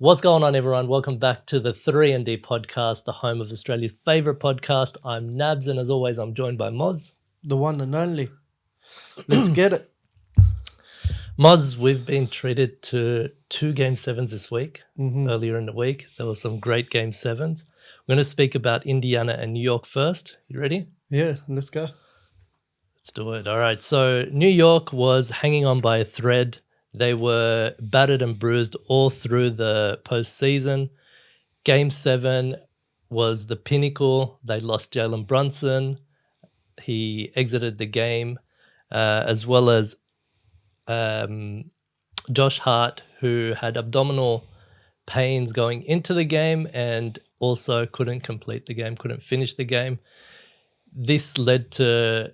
What's going on, everyone? Welcome back to the 3&D podcast, the home of Australia's favourite podcast. I'm Nabs, and as always, I'm joined by Moz. The one and only. Let's get it. Moz, we've been treated to 2 Game 7s this week. Mhm. Earlier in the week, there were some great Game 7s. We're going to speak about Indiana and New York first. You ready? Yeah, let's go. Let's do it. All right. So New York was hanging on by a thread. They were battered and bruised all through the postseason. Game 7 was the pinnacle. They lost Jalen Brunson. He exited the game, as well as Josh Hart, who had abdominal pains going into the game and also couldn't complete the game, couldn't finish the game. This led to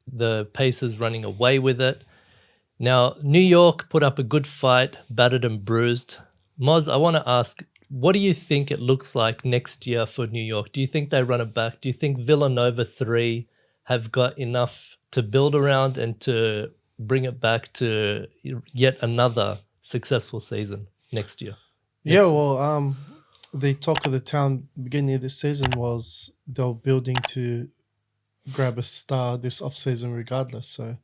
the Pacers running away with it. Now, New York put up a good fight, battered and bruised. Moz, I want to ask, what do you think it looks like next year for New York? Do you think they run it back? Do you think Villanova 3 have got enough to build around and to bring it back to yet another successful season next year? The talk of the town beginning of this season was they're building to grab a star this offseason regardless. So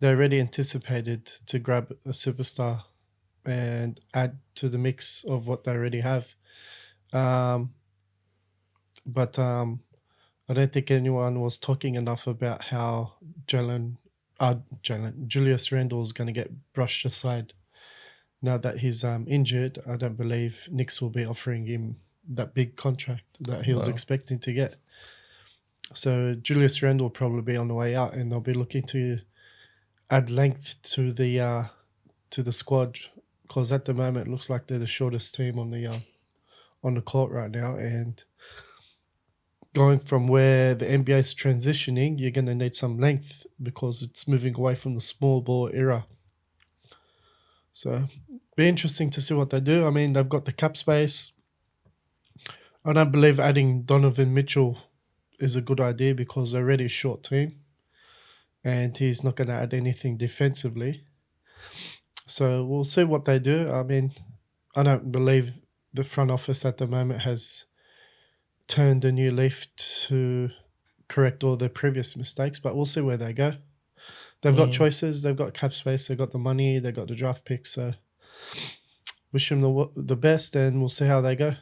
they already anticipated to grab a superstar and add to the mix of what they already have. But I don't think anyone was talking enough about how Julius Randle is going to get brushed aside. Now that he's injured, I don't believe Knicks will be offering him that big contract that he was Wow. expecting to get. So Julius Randle will probably be on the way out, and they'll be looking to add length to the squad, because at the moment it looks like they're the shortest team on the court right now. And going from where the NBA is transitioning, you're going to need some length because it's moving away from the small ball era. So be interesting to see what they do. I mean, they've got the cap space. I don't believe adding Donovan Mitchell is a good idea because they're already a short team and he's not going to add anything defensively. So we'll see what they do. I mean, I don't believe the front office at the moment has turned a new leaf to correct all their previous mistakes, but we'll see where they go. They've got choices, they've got cap space, they've got the money, they've got the draft picks. So wish them the best, and we'll see how they go.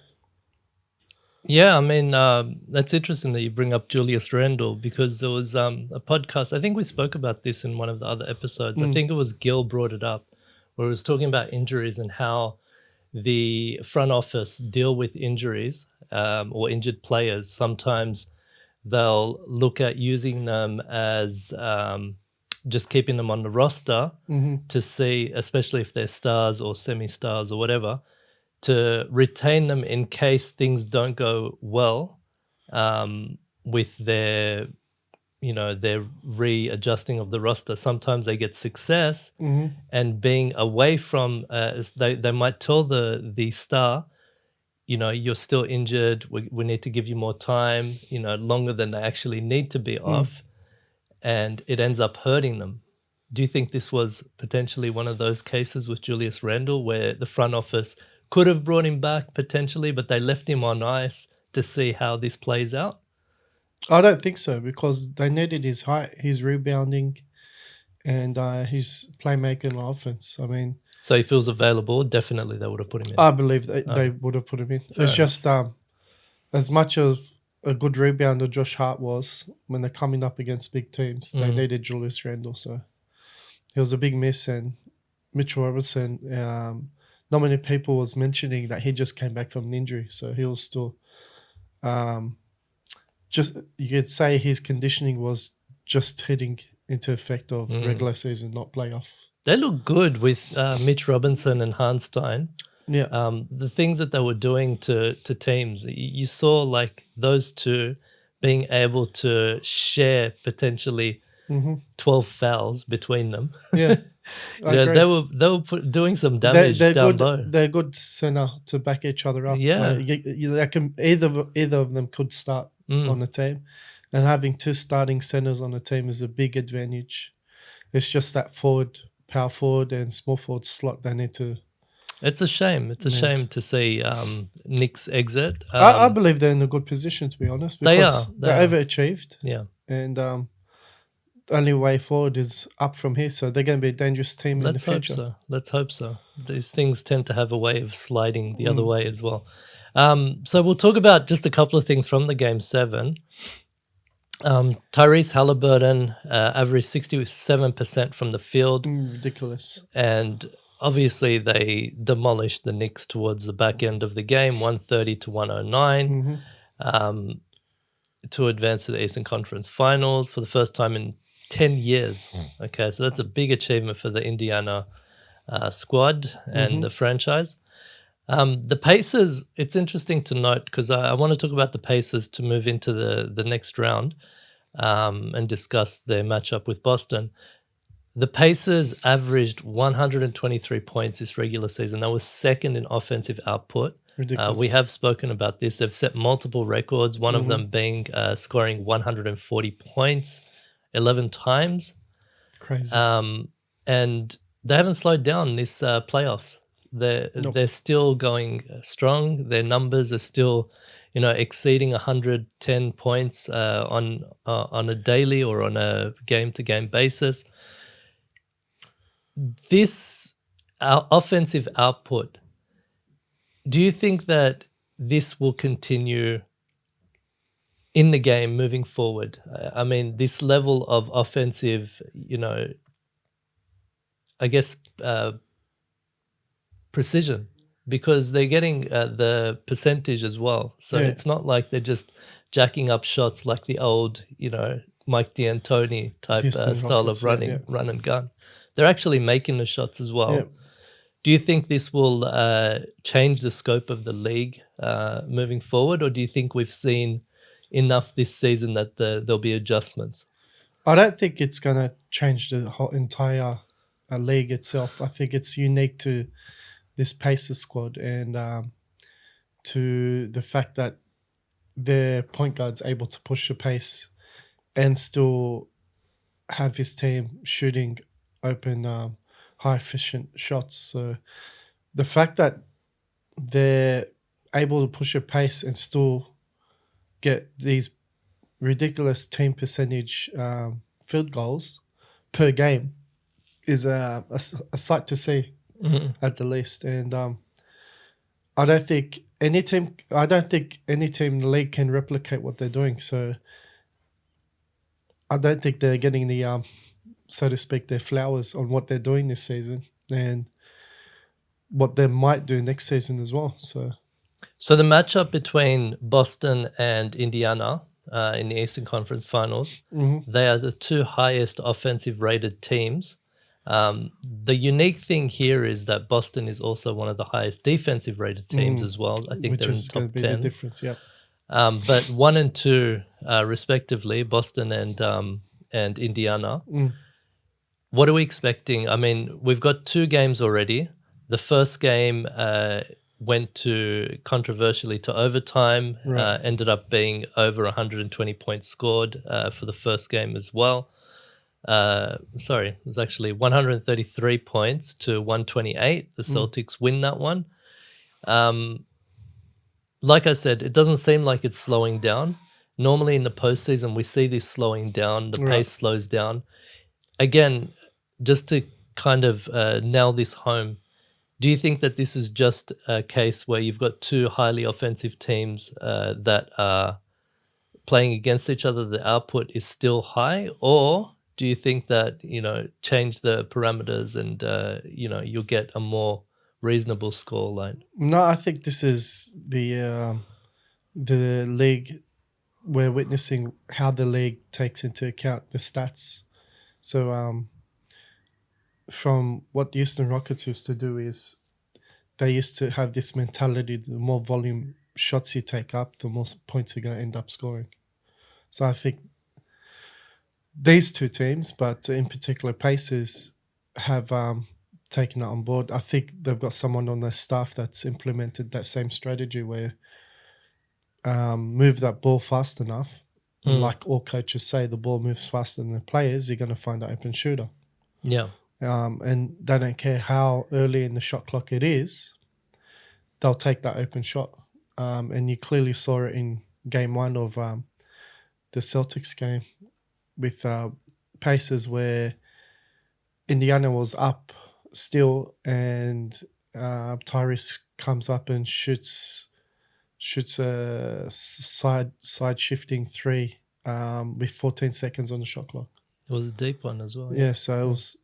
Yeah, I mean, that's interesting that you bring up Julius Randle, because there was a podcast, I think we spoke about this in one of the other episodes. I think it was Gil brought it up, where he was talking about injuries and how the front office deal with injuries or injured players. Sometimes they'll look at using them as just keeping them on the roster to see, especially if they're stars or semi-stars or whatever, to retain them in case things don't go well with their readjusting of the roster. Sometimes they get success, and being away from they might tell the star, you're still injured, we need to give you more time, longer than they actually need to be off, and it ends up hurting them. Do you think this was potentially one of those cases with Julius Randle where the front office could have brought him back potentially, but they left him on ice to see how this plays out? I don't think so, because they needed his height, his rebounding, and his playmaking on offense. I mean, So he feels available. Definitely they would have put him in. I believe they would have put him in. It's just as much as a good rebounder Josh Hart was, when they're coming up against big teams, they needed Julius Randle. So he was a big miss. And Mitchell Robinson, not many people was mentioning that he just came back from an injury. So he was still just, you could say his conditioning was just heading into effect of regular season, not playoff. They look good with Mitch Robinson and Harnstein. Yeah. The things that they were doing to teams, you saw like those two being able to share potentially 12 fouls between them. Yeah. They were doing some damage down low. They're good center to back each other up. Yeah. They can, either of them could start on the team, and having two starting centers on the team is a big advantage. It's just that power forward and small forward slot they need to It's a shame. It's a And shame to see Nick's exit. I believe they're in a good position, to be honest, They because are. they They are. overachieved, Yeah. and the only way forward is up from here. So they're going to be a dangerous team in the Let's hope future. so. Let's hope so. These things tend to have a way of sliding the other way as well. So we'll talk about just a couple of things from the game 7. Tyrese Haliburton averaged 67% from the field, Ridiculous. and obviously they demolished the Knicks towards the back end of the game, 130 to 109, to advance to the Eastern Conference Finals for the first time in 10 years. Okay, so that's a big achievement for the Indiana squad and the franchise. The Pacers, it's interesting to note because I want to talk about the Pacers to move into the next round and discuss their matchup with Boston. The Pacers averaged 123 points this regular season. That was second in offensive output. Ridiculous. We have spoken about this. They've set multiple records, one of them being scoring 140 points 11 times. Crazy. And they haven't slowed down this playoffs. They're still going strong. Their numbers are still, exceeding 110 points on a daily or on a game-to-game basis. This offensive output, do you think that this will continue in the game moving forward? I mean, this level of offensive, I guess, precision, because they're getting the percentage as well. So it's not like they're just jacking up shots like the old, Mike D'Antoni type style of run and gun. They're actually making the shots as well. Yeah. Do you think this will change the scope of the league moving forward, or do you think we've seen enough this season that there'll be adjustments? I don't think it's going to change the whole entire league itself. I think it's unique to this Pacers squad and to the fact that their point guard's able to push the pace and still have his team shooting open, high efficient shots. So the fact that they're able to push a pace and still get these ridiculous team percentage field goals per game is a sight to see, at the least. And I don't think any team in the league can replicate what they're doing. So I don't think they're getting the so to speak, their flowers on what they're doing this season and what they might do next season as well. So the matchup between Boston and Indiana in the Eastern Conference Finals, they are the two highest offensive rated teams. The unique thing here is that Boston is also one of the highest defensive rated teams as well. I think they're in the top 10. The difference, yeah. But 1 and 2, respectively, Boston and Indiana. What are we expecting? I mean, we've got 2 games already. The first game went controversially to overtime, ended up being over 120 points scored for the first game as well. Sorry, it was actually 133 points to 128. The Celtics win that one. Like I said, it doesn't seem like it's slowing down. Normally in the postseason, we see this slowing down. The pace slows down. Again, just to kind of nail this home, do you think that this is just a case where you've got 2 highly offensive teams that are playing against each other, the output is still high? Or do you think that, change the parameters and, you'll get a more reasonable score line? No, I think this is the league. We're witnessing how the league takes into account the stats. So from what the Houston Rockets used to do is they used to have this mentality: the more volume shots you take up, the more points you're going to end up scoring. So I think these 2 teams, but in particular Pacers, have taken that on board. I think they've got someone on their staff that's implemented that same strategy where move that ball fast enough. Like all coaches say, the ball moves faster than the players, you're going to find an open shooter. Yeah. And they don't care how early in the shot clock it is. they'll take that open shot. And you clearly saw it in game one of the Celtics game with Pacers, where Indiana was up still, and Tyrese comes up and shoots a side shifting three with 14 seconds on the shot clock. It was a deep one as well. Yeah, so it was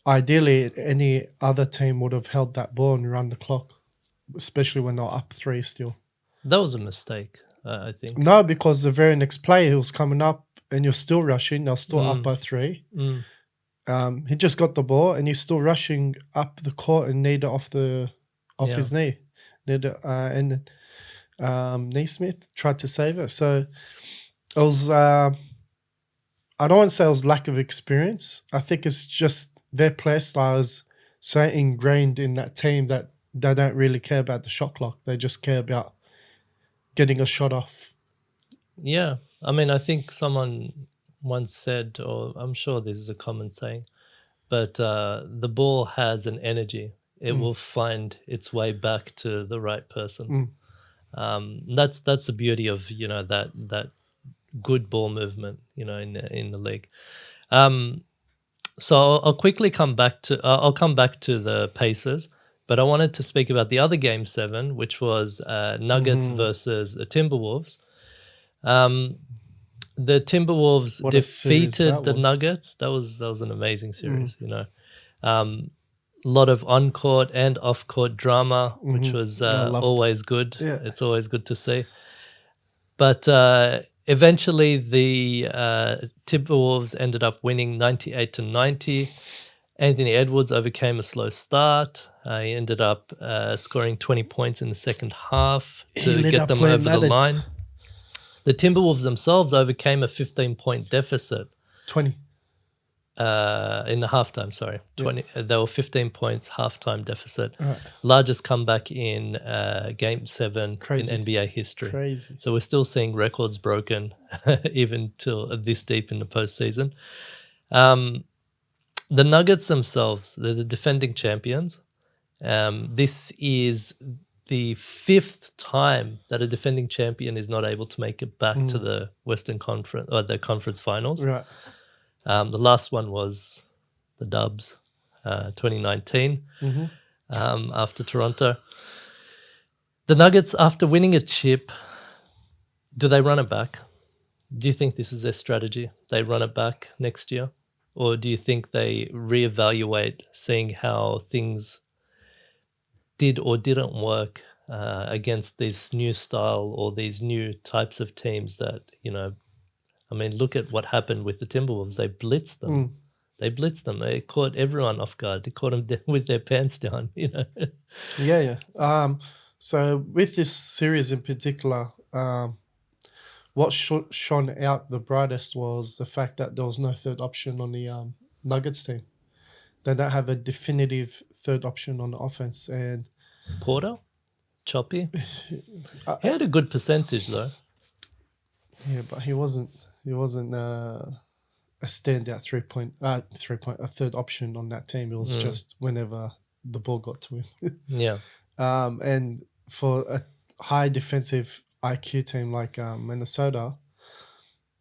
ideally any other team would have held that ball and run the clock, especially when they're up three still. That was a mistake, I think. No, because the very next play he was coming up and you're still rushing. They're still up by three. He just got the ball and he's still rushing up the court and kneed it off his knee. And Neesmith tried to save it. So it was. I don't want to say it was lack of experience. I think it's just their play style is so ingrained in that team that they don't really care about the shot clock. They just care about getting a shot off. Yeah. I mean, I think someone once said, or I'm sure this is a common saying, but the ball has an energy. It will find its way back to the right person. That's the beauty of, that good ball movement, in the league. So I'll quickly come back to the Pacers, but I wanted to speak about the other game 7, which was Nuggets versus the Timberwolves. The Timberwolves defeated the Nuggets. That was an amazing series, lot of on-court and off-court drama, which was always good. Yeah. It's always good to see. But eventually the Timberwolves ended up winning 98-90. Anthony Edwards overcame a slow start. He ended up scoring 20 points in the second half to get them over the line. The Timberwolves themselves overcame a 15-point deficit. 20. In the halftime, sorry. 20. Yeah. They were 15 points, halftime deficit. Right. Largest comeback in Game 7 in NBA history. Crazy. So we're still seeing records broken even till this deep in the postseason. The Nuggets themselves, they're the defending champions. This is the 5th time that a defending champion is not able to make it back to the Western Conference or the conference finals. Right. The last one was the Dubs, 2019, after Toronto. The Nuggets, after winning a chip, do they run it back? Do you think this is their strategy? They run it back next year? Or do you think they reevaluate seeing how things did or didn't work against this new style or these new types of teams that, I mean, look at what happened with the Timberwolves. They blitzed them. They caught everyone off guard. They caught them with their pants down, Yeah. So with this series in particular, what shone out the brightest was the fact that there was no third option on the Nuggets team. They don't have a definitive third option on the offense. And Porter? Choppy? He had a good percentage, though. Yeah, but he wasn't a standout a third option on that team. It was just whenever the ball got to him. Yeah. And for a high defensive IQ team like Minnesota,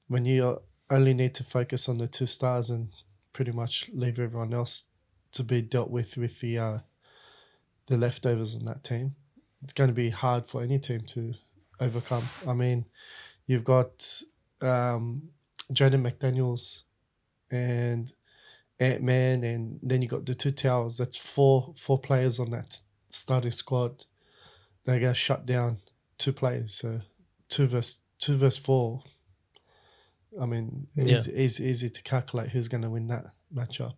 when you only need to focus on the 2 stars and pretty much leave everyone else to be dealt with the leftovers on that team, it's going to be hard for any team to overcome. I mean, you've got Jaden McDaniels and Ant-Man, and then you got the 2 towers. That's four players on that starting squad. They're going to shut down 2 players. So 2 versus 4. I mean, it's easy to calculate who's going to win that matchup.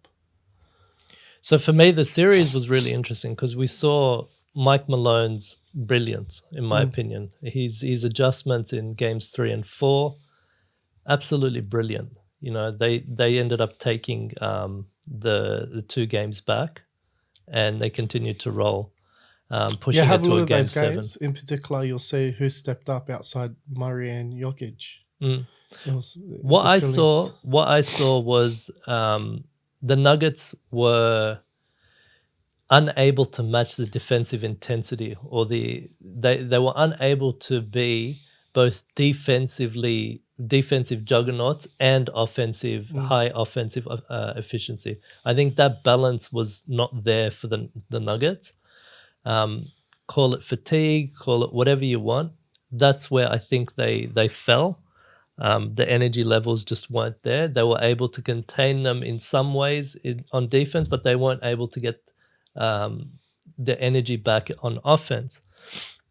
So for me, the series was really interesting because we saw Mike Malone's brilliance, in my opinion. His adjustments in games 3 and 4, absolutely brilliant. They ended up taking the 2 games back, and they continued to roll, pushing it to a game 7. Games. In particular, you'll see who stepped up outside Murray and Jokic. What I saw was the Nuggets were unable to match the defensive intensity, or they were unable to be both defensive juggernauts and offensive high offensive efficiency. I think that balance was not there for the Nuggets. Call it fatigue, call it whatever you want. That's where I think they fell. The energy levels just weren't there. They were able to contain them in some ways on defense, but they weren't able to get the energy back on offense.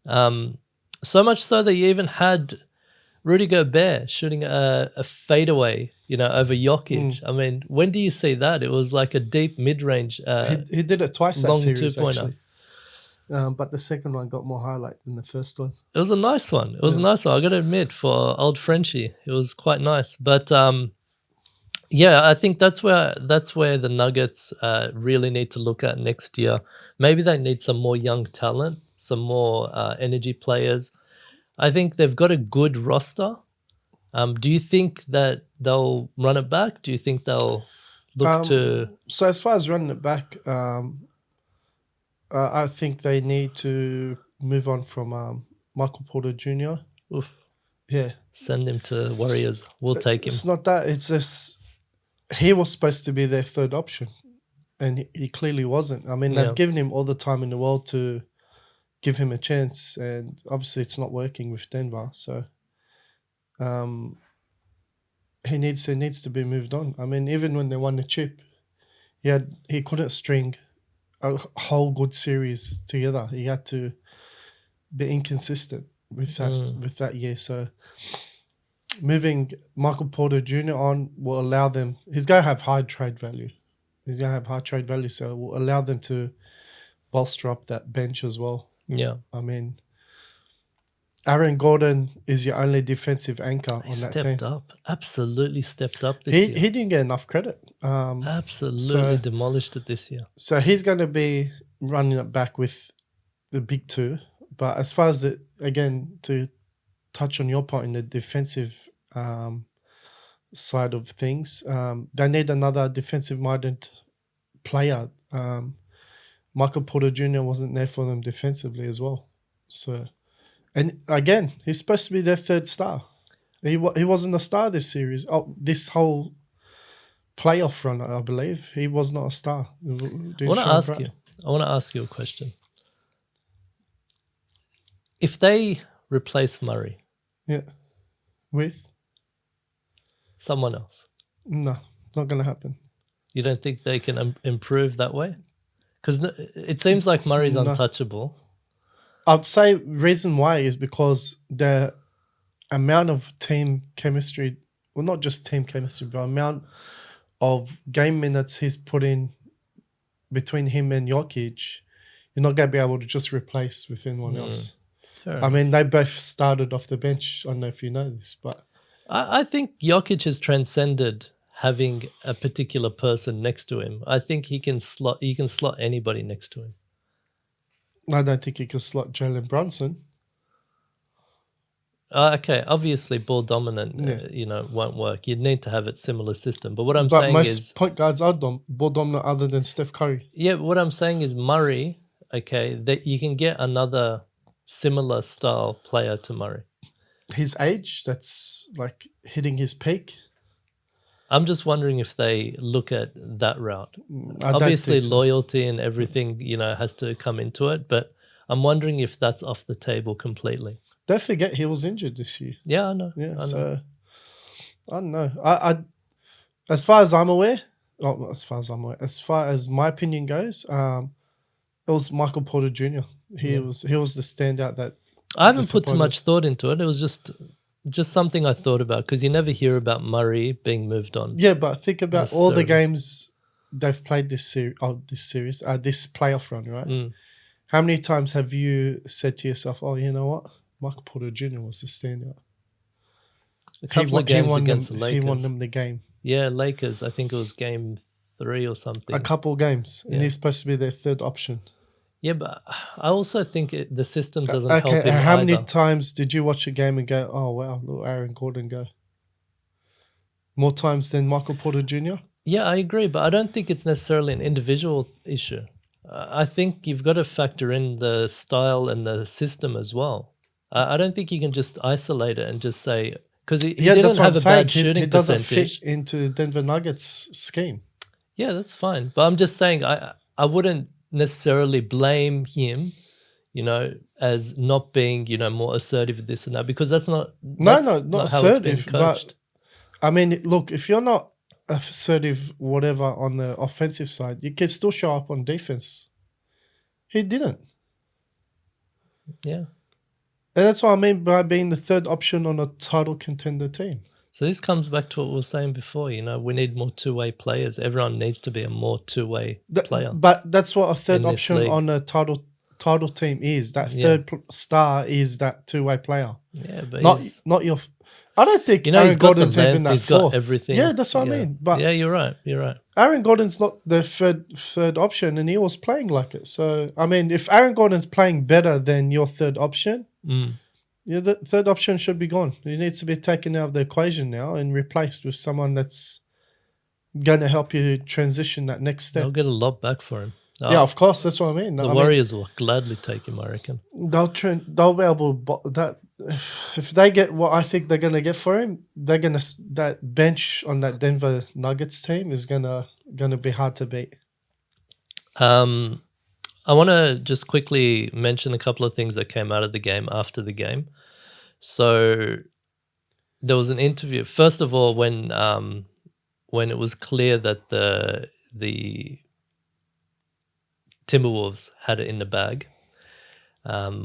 So much so that you even had Rudy Gobert shooting a fadeaway, over Jokic. I mean, when do you see that? It was like a deep mid-range, He did it twice that long series, two-pointer. actually. But the second one got more highlight than the first one. It was a nice one. It was a nice one. I got to admit, for old Frenchie, it was quite nice. But yeah, I think that's where the Nuggets really need to look at next year. Maybe they need some more young talent, some more energy players. I think they've got a good roster. Do you think that they'll run it back? Do you think they'll look to? So as far as running it back, I think they need to move on from Michael Porter Jr. Oof, Yeah, send him to Warriors. We'll take him. it's not that. It's just he was supposed to be their third option, and he clearly wasn't. I mean, Yeah. they've given him all the time in the world to give him a chance, and obviously it's not working with Denver. So, he needs to be moved on. I mean, even when they won the chip, he couldn't string a whole good series together. He had to be inconsistent with that year. So moving Michael Porter Jr. on will allow them. He's going to have high trade value. So it will allow them to bolster up that bench as well. Yeah, I mean, Aaron Gordon is your only defensive anchor he on that team. stepped up. Absolutely stepped up this He year. didn't get enough credit. Absolutely demolished it this year. So he's going to be running it back with the big two. But as far as to touch on your point in the defensive side of things, they need another defensive-minded player. Michael Porter Jr. wasn't there for them defensively as well. So, and again, he's supposed to be their third star. He wasn't a star this series. This whole playoff run, I believe, he was not a star. I want to ask you a question. If they replace Murray, with someone else, no, not going to happen. you don't think they can improve that way? Because it seems like Murray's untouchable. I'd say reason why is because the amount of team chemistry, well, not just team chemistry, but amount of game minutes he's put in between him and Jokic, you're not going to be able to just replace with anyone else. I mean, they both started off the bench. I don't know if you know this, but I think Jokic has transcended having a particular person next to him. I think you can slot anybody next to him. I don't think you can slot Jalen Brunson. Okay, obviously ball dominant, won't work. You'd need to have a similar system. But what I'm saying is, most point guards are ball dominant other than Steph Curry. Yeah, but what I'm saying is Murray. Okay, that you can get another similar style player to Murray. His age, that's like hitting his peak. I'm just wondering if they look at that route. I Obviously, don't think so. loyalty and everything, has to come into it. But I'm wondering if that's off the table completely. Don't forget he was injured this year. Yeah, I know. Yeah, I know. so I don't know. I as far as I'm aware, as far as my opinion goes, it was Michael Porter Jr. He was the standout that I haven't put too disappointed. much thought into it. It was just something I thought about because you never hear about Murray being moved on. Yeah, but think about all the Necessarily. games they've played this playoff run, right? Mm. How many times have you said to yourself, "Oh, you know what? Michael Porter Jr. was the standout." A couple of games against the He won Lakers. them the game. Yeah, Lakers. I think it was game 3 or something. A couple of games, and Yeah. he's supposed to be their third option. Yeah, but I also think the system doesn't help Okay, him how either. many times did you watch a game and go, "Oh wow, look, Aaron Gordon go"? More times than Michael Porter Jr. Yeah, I agree, but I don't think it's necessarily an individual issue. I think you've got to factor in the style and the system as well. I don't think you can just isolate it and just say, because he Yeah, didn't that's what I'm have a saying. bad He shooting doesn't fit percentage. into Denver Nuggets scheme. Yeah, that's fine. But I'm just saying, I wouldn't necessarily blame him, as not being, more assertive with this and that, because that's not No, not how it's been assertive, but coached. I mean, look, if you're not assertive, whatever, on the offensive side, you can still show up on defense. He didn't. Yeah. And that's what I mean by being the third option on a title contender team. So this comes back to what we were saying before. We need more two-way players. Everyone needs to be a more two-way player. But that's what a third in this option league. on a title team is. That Yeah. third star is that two-way player. Yeah, but Not your. I don't think he's Aaron got the Gordon's even length. that He's fourth. got everything. Yeah, that's what I mean. But yeah, you're right. You're right. Aaron Gordon's not the third option, and he was playing like it. So I mean, if Aaron Gordon's playing better than your third option, the third option should be gone. He needs to be taken out of the equation now and replaced with someone that's going to help you transition that next step. They'll get a lot back for him. Yeah, of course, that's what I mean. The Warriors will gladly take him, I reckon. They'll be able that if they get what I think they're gonna get for him, that bench on that Denver Nuggets team is gonna be hard to beat. I want to just quickly mention a couple of things that came out of the game after the game. So there was an interview. First of all, when it was clear that the Timberwolves had it in the bag,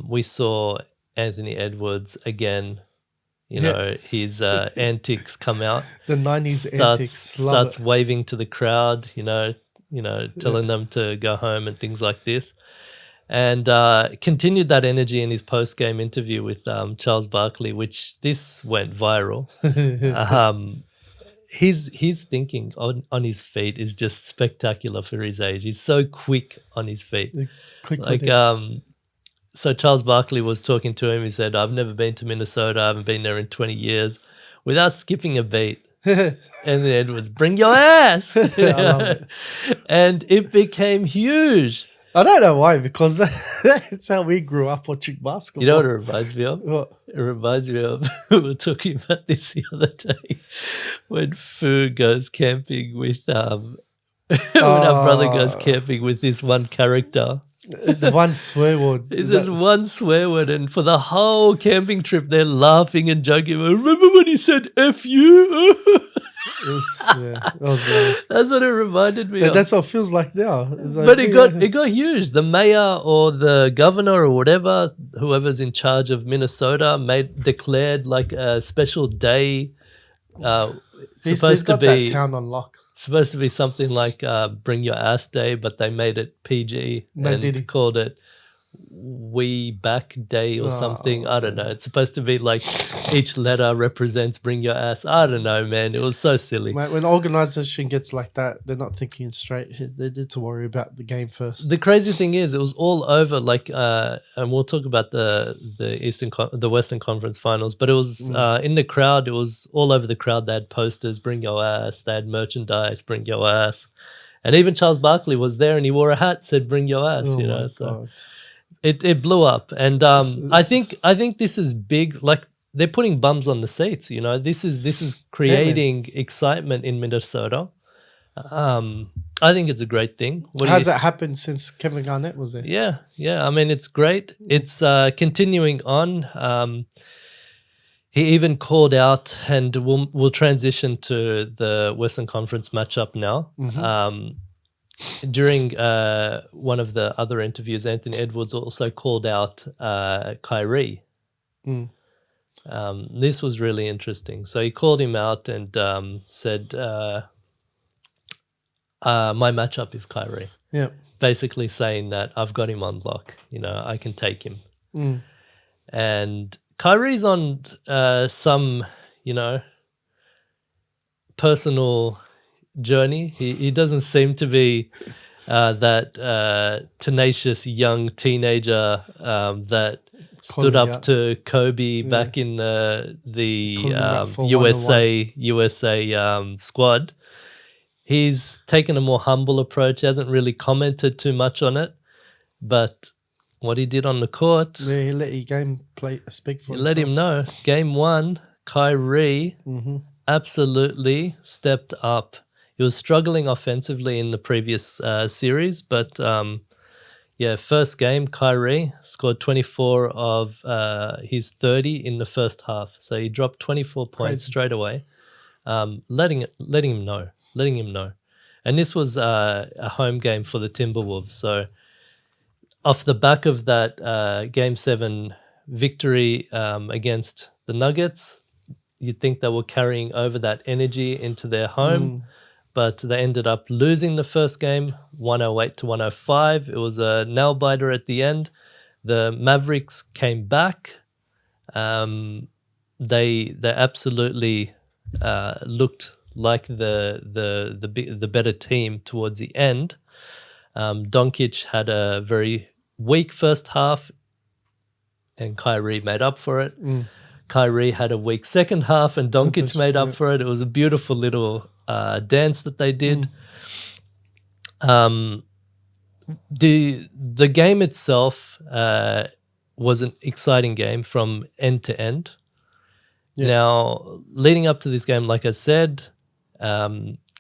we saw Anthony Edwards again. His antics come out. The 90s antics. Starts waving to the crowd. Telling them to go home and things like this. And continued that energy in his post-game interview with Charles Barkley, which this went viral. His thinking on his feet is just spectacular for his age. He's so quick on his feet. So Charles Barkley was talking to him. He said, "I've never been to Minnesota. I haven't been there in 20 years," without skipping a beat. And then Edwards, "Bring your ass!" I love it. And it became huge. I don't know why, because that's how we grew up watching basketball. You know what it reminds me of? What? It reminds me of, we were talking about this the other day, when Fu goes camping with, when our brother goes camping with this one character. The one swear word. There's one swear word, and for the whole camping trip, they're laughing and joking. Remember when he said "F you"? That was like, that's what it reminded me of. That's what it feels like now. Like, but it got huge. The mayor or the governor or whatever, whoever's in charge of Minnesota, declared like a special day. He's got that town on lock. Supposed to be something like Bring Your Ass Day, but they made it PG and called it We Back Day or something. I don't know. It's supposed to be like each letter represents Bring Your Ass. I don't know, man. It was so silly. When an organization gets like that, they're not thinking straight. They need to worry about the game first. The crazy thing is, it was all over. Like, and we'll talk about the Western Conference Finals. But it was in the crowd. It was all over the crowd. They had posters, "Bring Your Ass." They had merchandise, "Bring Your Ass," and even Charles Barkley was there, and he wore a hat said "Bring Your Ass." So it blew up, and I think this is big. Like, they're putting bums on the seats. This is creating excitement in Minnesota. I think it's a great thing. Has that happened since Kevin Garnett was there? Yeah. I mean, it's great. It's continuing on. He even called out, and we'll transition to the Western Conference matchup now. During one of the other interviews, Anthony Edwards also called out Kyrie. This was really interesting. So he called him out and said, "My matchup is Kyrie." Yeah. Basically saying that I've got him on lock. I can take him. And Kyrie's on some, personal journey. He doesn't seem to be that tenacious young teenager that stood up to Kobe back in the USA squad. He's taken a more humble approach. He hasn't really commented too much on it, but what he did on the court, Yeah, he let your game play speak for you himself. let him know. Game 1, Kyrie Mm-hmm. absolutely stepped up. He was struggling offensively in the previous series, but first game, Kyrie scored 24 of his 30 in the first half. So he dropped 24 points Crazy. straight away, letting him know. And this was a home game for the Timberwolves. So off the back of that Game 7 victory against the Nuggets, you'd think they were carrying over that energy into their home, but they ended up losing the first game, 108 to 105. It was a nail biter at the end. The Mavericks came back. They absolutely looked like the better team towards the end. Doncic had a very weak first half, and Kyrie made up for it. Kyrie had a weak second half, and Doncic made up for it. It was a beautiful little dance that they did. The game itself was an exciting game from end to end. Yeah. Now, leading up to this game, like I said,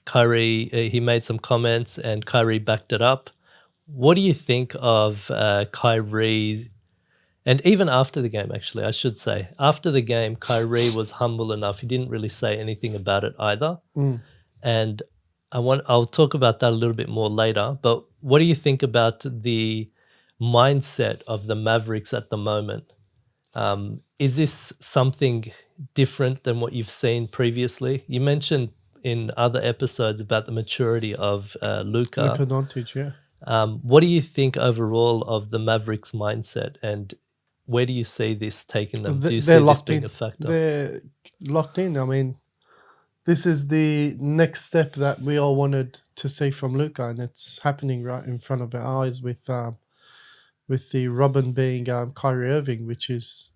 Kyrie, he made some comments, and Kyrie backed it up. What do you think of Kyrie? And even after the game, actually, I should say, after the game, Kyrie was humble enough. He didn't really say anything about it either. And I'll talk about that a little bit more later. But what do you think about the mindset of the Mavericks at the moment? Is this something different than what you've seen previously? You mentioned in other episodes about the maturity of Luka. Luka Doncic, yeah. What do you think overall of the Mavericks' mindset, and where do you see this taking them? Do you see this being a factor? They're locked in. I mean, this is the next step that we all wanted to see from Luka, and it's happening right in front of our eyes with the Robin being Kyrie Irving, which is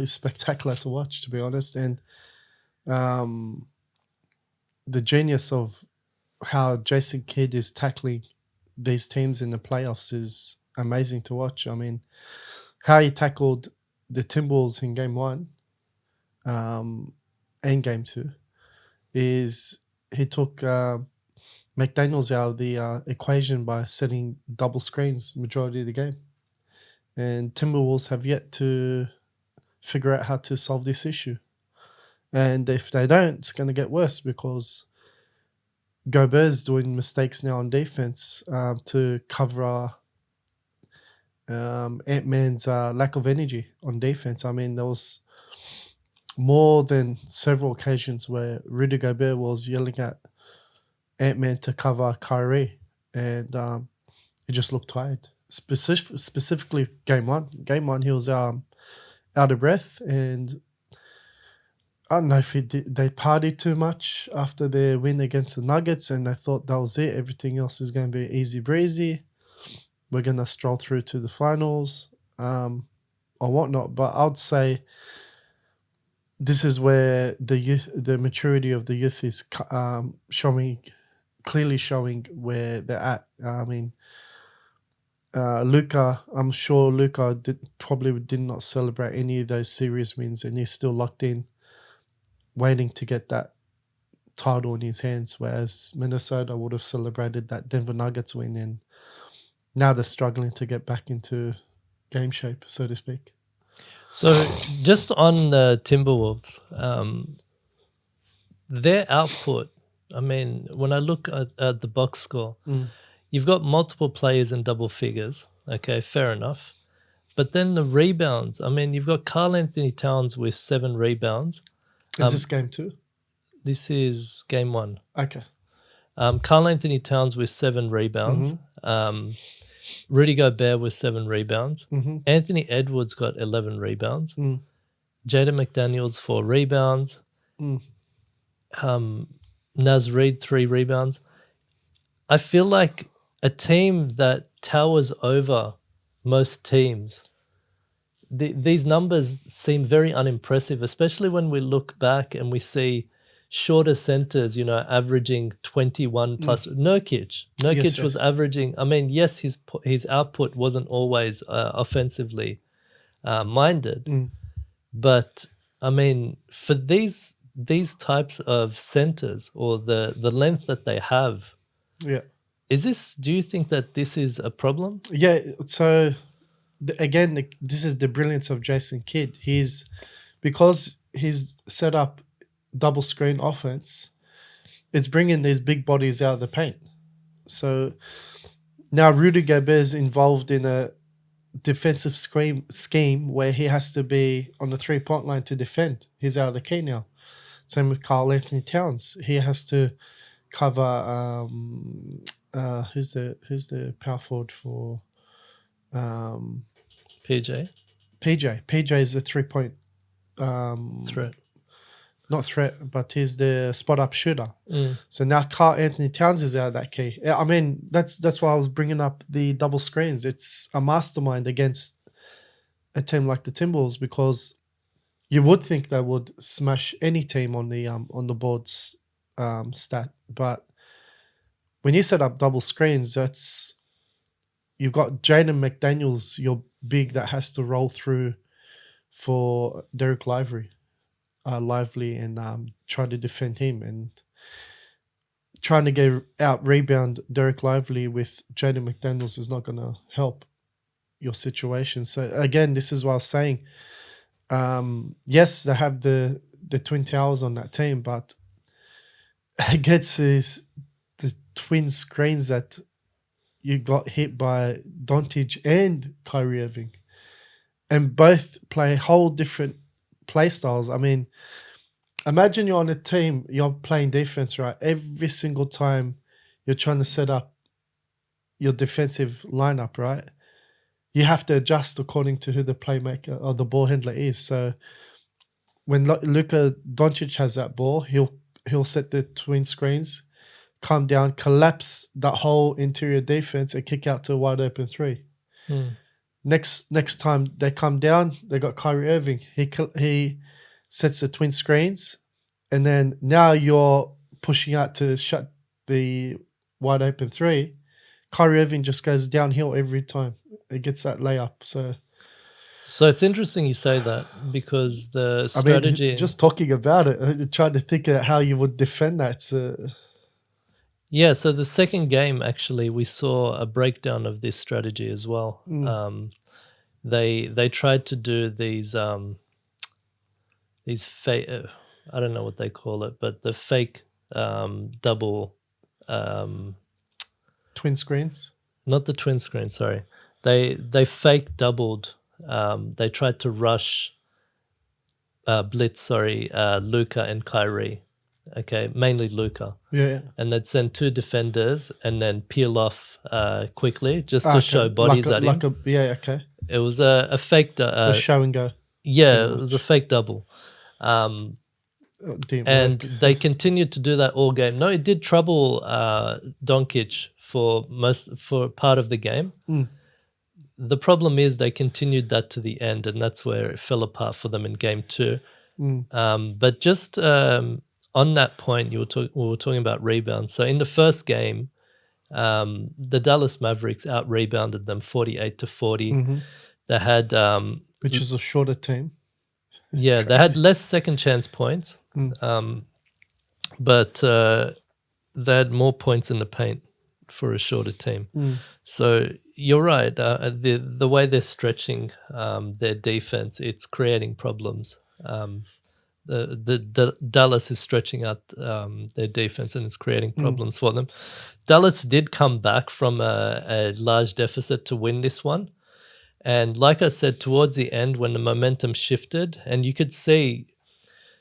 spectacular to watch, to be honest. And the genius of how Jason Kidd is tackling these teams in the playoffs is amazing to watch. I mean, how he tackled the Timberwolves in Game 1 and Game 2 is he took McDaniels out of the equation by setting double screens majority of the game. And Timberwolves have yet to figure out how to solve this issue. And if they don't, it's going to get worse because Gobert's doing mistakes now on defense to cover Ant-Man's lack of energy on defense. I mean, there was more than several occasions where Rudy Gobert was yelling at Ant-Man to cover Kyrie, and he just looked tired. Specifically, Game 1. Game 1, he was out of breath, and I don't know if they partied too much after their win against the Nuggets, and they thought that was it. Everything else is going to be easy breezy. We're going to stroll through to the finals or whatnot. But I'd say this is where the maturity of the youth is clearly showing where they're at. I mean, Luka, I'm sure Luka probably did not celebrate any of those series wins, and he's still locked in, waiting to get that title in his hands, whereas Minnesota would have celebrated that Denver Nuggets win, and now they're struggling to get back into game shape, so to speak. So just on the Timberwolves, their output, I mean, when I look at the box score, you've got multiple players in double figures. Okay, fair enough. But then the rebounds, I mean, you've got Karl Anthony Towns with 7 rebounds. Is this Game 2? This is Game 1. Okay. Karl Anthony Towns with 7 rebounds. Rudy Gobert with 7 rebounds. Anthony Edwards got 11 rebounds. Jaden McDaniels 4 rebounds. Naz Reid 3 rebounds. I feel like a team that towers over most teams, these numbers seem very unimpressive, especially when we look back and we see shorter centers, averaging 21 plus. Nurkic Yes, was yes. averaging. I mean, yes, his output wasn't always offensively minded, but I mean, for these types of centers or the length that they have, Yeah. do you think that this is a problem? Yeah. So again, this is the brilliance of Jason Kidd. Because he's set up double screen offense, it's bringing these big bodies out of the paint. So now Rudy Gobert is involved in a defensive scheme where he has to be on the 3-point line to defend. He's out of the key now. Same with Karl Anthony Towns. He has to cover who's the power forward for PJ PJ. PJ is a 3-point threat. not threat, but he's the spot up shooter. So now Karl Anthony Towns is out of that key. I mean, that's why I was bringing up the double screens. It's a mastermind against a team like the Timberwolves, because you would think they would smash any team on the board's stat, but when you set up double screens, you've got Jaden McDaniels, your big that has to roll through for Derek Lively and try to defend him, and trying to get out rebound Derek Lively with Jaden McDaniels is not going to help your situation. So again, this is what I was saying. Yes, they have the Twin Towers on that team, but against the twin screens that you got hit by Doncic and Kyrie Irving, and both play whole different play styles. I mean, imagine you're on a team, you're playing defense, right? Every single time you're trying to set up your defensive lineup, right? You have to adjust according to who the playmaker or the ball handler is. So when Luka Doncic has that ball, he'll set the twin screens, come down, collapse that whole interior defense, and kick out to a wide open three. Next time they come down, they got Kyrie Irving. He sets the twin screens, and then now you're pushing out to shut the wide open three. Kyrie Irving just goes downhill every time. It gets that layup. So it's interesting you say that, because the strategy. I mean, just talking about it, trying to think of how you would defend that. Yeah, so the second game, actually, we saw a breakdown of this strategy as well. They tried to do these fake, I don't know what they call it, but the fake double. Twin screens? Not the twin screen, sorry. They fake doubled. They tried to rush blitz, Luka and Kyrie. Okay, mainly Luka. Yeah. And they'd send two defenders and then peel off quickly just to show bodies at him. Okay. It was a fake... a show and go. Yeah, it was a fake double. And they continued to do that all game. No, it did trouble Doncic for part of the game. The problem is they continued that to the end, and that's where it fell apart for them in game 2. But just on that point, we were talking about rebounds. So in the first game, the Dallas Mavericks out-rebounded them 48-40. They had... which is a shorter team. Yeah, they had less second chance points, but they had more points in the paint for a shorter team. So you're right. The way they're stretching their defense, it's creating problems. The Dallas is stretching out their defense, and it's creating problems for them. Dallas did come back from a large deficit to win this one. And like I said, towards the end, when the momentum shifted, and you could see,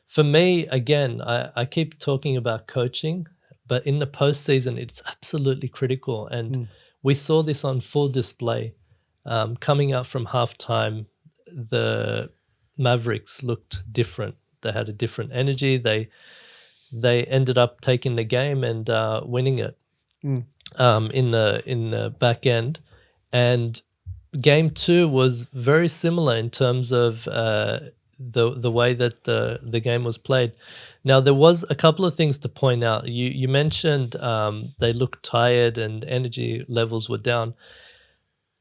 for me, again, I keep talking about coaching, but in the postseason, it's absolutely critical. And we saw this on full display. Coming out from halftime, the Mavericks looked different. They had a different energy. They ended up taking the game and winning it in the back end. And Game 2 was very similar in terms of the way that the game was played. Now there was a couple of things to point out. You mentioned they looked tired and energy levels were down.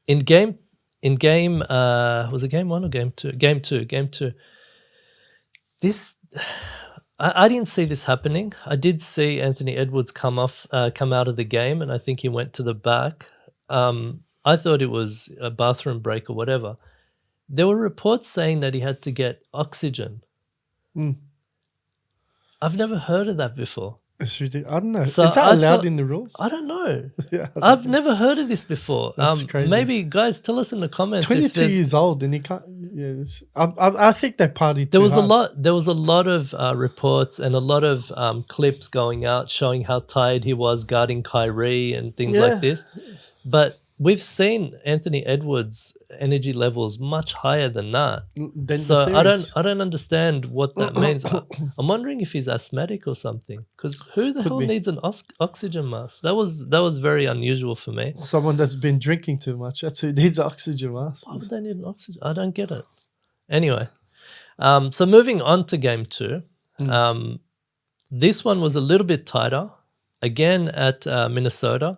In game was it game 1 or game 2? Game 2. This I didn't see this happening. I did see Anthony Edwards come out of the game, and I think he went to the back. I thought it was a bathroom break or whatever. There were reports saying that he had to get oxygen. I've never heard of that before. It's ridiculous. I don't know. So Is that allowed in the rules? I don't know. Yeah, I've never heard of this before. That's crazy. Maybe guys, tell us in the comments. 22 years old and he can't. Yeah, I think they partied too hard. There was a lot of reports and a lot of clips going out showing how tired he was guarding Kyrie and things like this. But we've seen Anthony Edwards' energy levels much higher than that. So I don't understand what that means. I'm wondering if he's asthmatic or something. Because who the hell needs an oxygen mask? That was very unusual for me. Someone that's been drinking too much. That's who needs an oxygen mask. Why would they need an oxygen? I don't get it. Anyway, so moving on to game 2. This one was a little bit tighter. Again at Minnesota.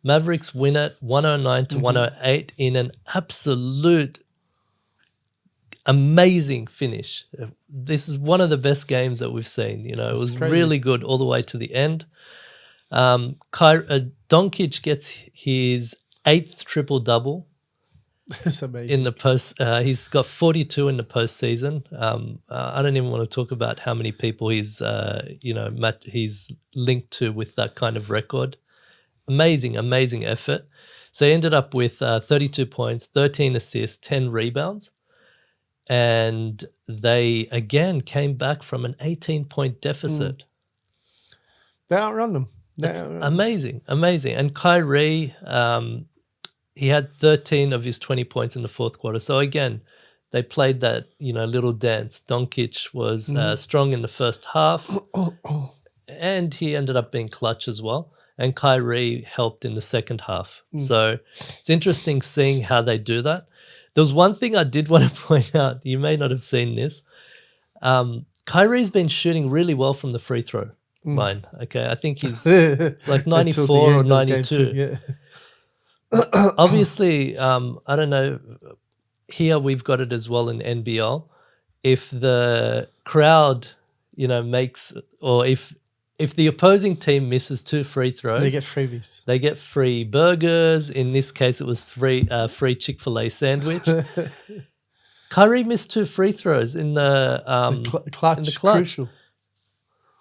Mavericks win it 109-108 in an absolute amazing finish. This is one of the best games that we've seen. You know, it was really good all the way to the end. Doncic gets his 8th triple-double. That's amazing. In the post, he's got 42 in the postseason. I don't even want to talk about how many people he's linked to with that kind of record. Amazing effort. So he ended up with 32 points, 13 assists, 10 rebounds. And they, again, came back from an 18-point deficit. They outrun them. That's amazing. And Kyrie, he had 13 of his 20 points in the fourth quarter. So, again, they played that, little dance. Doncic was strong in the first half, and he ended up being clutch as well. And Kyrie helped in the second half. So it's interesting seeing how they do that. There was one thing I did want to point out. You may not have seen this. Kyrie's been shooting really well from the free throw line. Okay, I think he's like 94 or 92. Obviously, I don't know. Here we've got it as well in NBL. If the crowd, makes, or if the opposing team misses 2 free throws, they get freebies. They get free burgers. In this case, it was free Chick-fil-A sandwich. Kyrie missed 2 free throws in the clutch. Crucial.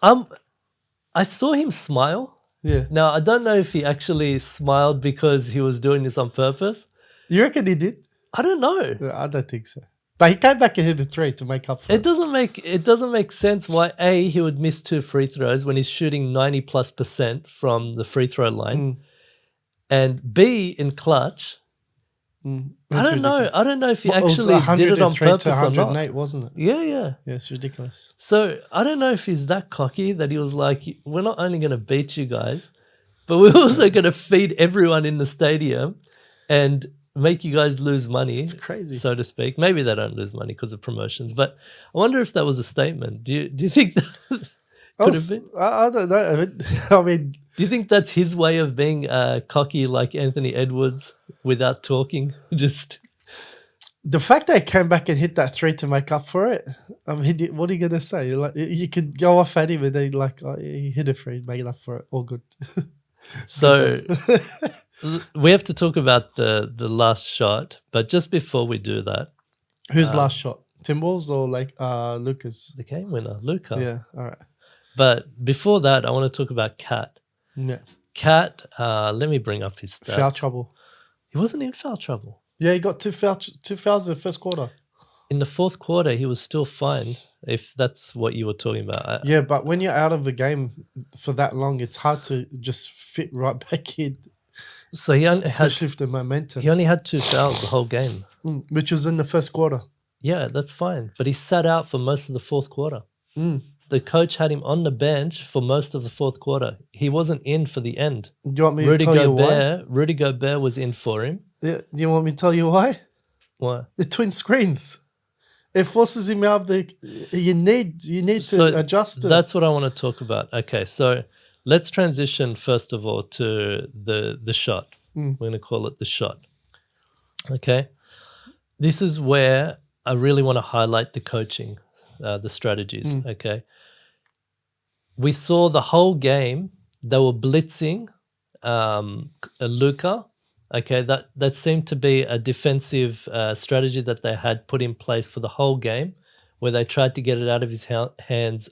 I saw him smile. Yeah. Now, I don't know if he actually smiled because he was doing this on purpose. You reckon he did? I don't know. I don't think so. But he came back and hit a 3 to make up for it. It doesn't make sense why A, he would miss 2 free throws when he's shooting 90+% from the free throw line, and B, in clutch. I don't know. I don't know if he actually did it on purpose or not. 108, wasn't it? Yeah. Yeah, it's ridiculous. So I don't know if he's that cocky that he was like, we're not only going to beat you guys, but we're also going to feed everyone in the stadium and make you guys lose money. It's crazy, so to speak. Maybe they don't lose money because of promotions, but I wonder if that was a statement. Do you think that could have been? I don't know. I mean, do you think that's his way of being cocky, like Anthony Edwards, without talking? Just the fact that he came back and hit that 3 to make up for it. I mean, what are you gonna say? Like, you could go off at him and then he hit a 3, make it up for it. All good. So. We have to talk about the last shot, but just before we do that, whose last shot? Timberwolves or Luka's? The game winner, Luka. Yeah, all right. But before that, I want to talk about Cat. Yeah, Cat. Let me bring up his stats. Foul trouble. He wasn't in foul trouble. Yeah, he got two fouls in the first quarter. In the fourth quarter, he was still fine. If that's what you were talking about. Yeah, but when you're out of the game for that long, it's hard to just fit right back in. So he only especially with the momentum. He only had 2 fouls the whole game, which was in the first quarter. Yeah, that's fine. But he sat out for most of the fourth quarter. The coach had him on the bench for most of the fourth quarter. He wasn't in for the end. Do you want me to tell you why? Rudy Gobert was in for him. Yeah. Do you want me to tell you why? Why? The twin screens. It forces him out of the. You need to adjust it. That's what I want to talk about. Okay, so let's transition first of all to the shot. We're going to call it the shot. Okay, this is where I really want to highlight the coaching, the strategies. Okay, we saw the whole game they were blitzing Luka. Okay, that seemed to be a defensive strategy that they had put in place for the whole game, where they tried to get it out of his hands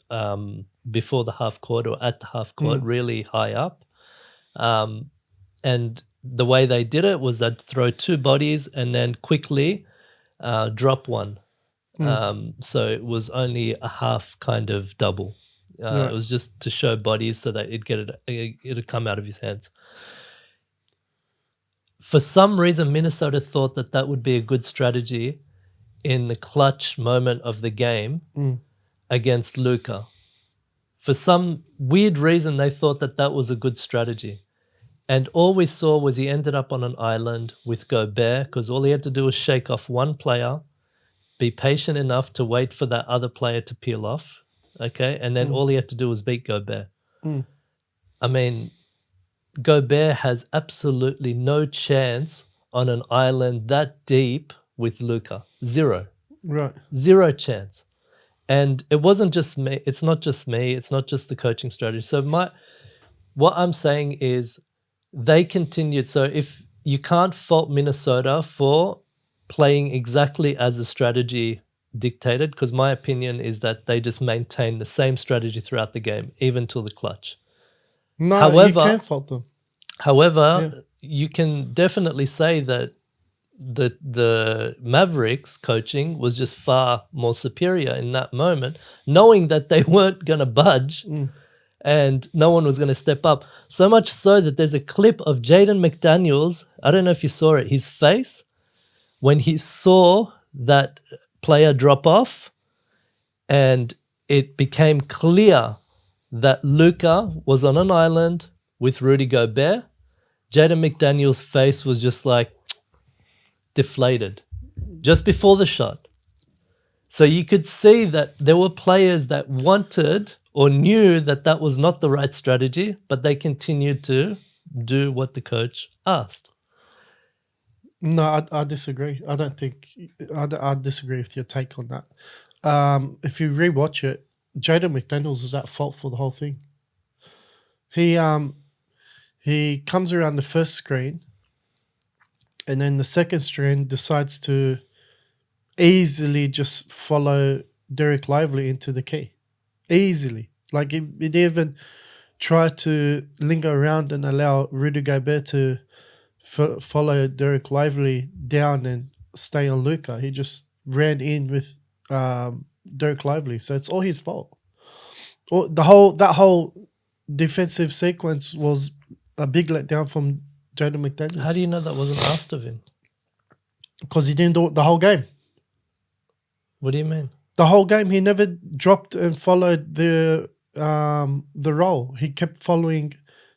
before the half court or at the half court, really high up. And the way they did it was they'd throw two bodies and then quickly drop one. So it was only a half kind of double. It was just to show bodies so that it'd come out of his hands. For some reason, Minnesota thought that would be a good strategy in the clutch moment of the game against Luka. For some weird reason, they thought that was a good strategy. And all we saw was he ended up on an island with Gobert because all he had to do was shake off one player, be patient enough to wait for that other player to peel off, okay? And then all he had to do was beat Gobert. I mean, Gobert has absolutely no chance on an island that deep with Luka. Zero. Right. Zero chance. And it wasn't just me. It's not just me. It's not just the coaching strategy. So what I'm saying is they continued. So if you can't fault Minnesota for playing exactly as the strategy dictated, because my opinion is that they just maintained the same strategy throughout the game, even till the clutch. No, however, you can't fault them. However, you can definitely say that the Mavericks coaching was just far more superior in that moment, knowing that they weren't going to budge and no one was going to step up. So much so that there's a clip of Jaden McDaniels, I don't know if you saw it, his face, when he saw that player drop off and it became clear that Luka was on an island with Rudy Gobert. Jaden McDaniels' face was just like deflated just before the shot. So you could see that there were players that wanted or knew that was not the right strategy, but they continued to do what the coach asked. No, I disagree. I don't think I disagree with your take on that. If you rewatch it, Jaden McDaniels was at fault for the whole thing. He comes around the first screen, and then the second screen decides to easily just follow Derek Lively into the key. Easily. Like, he didn't even try to linger around and allow Rudy Gobert to follow Derek Lively down and stay on Luka. He just ran in with Derek Lively. So it's all his fault. That whole defensive sequence was a big letdown from Jaden McDaniels. How do you know that wasn't asked of him? Because he didn't do it the whole game. What do you mean? The whole game, he never dropped and followed the roll. He kept following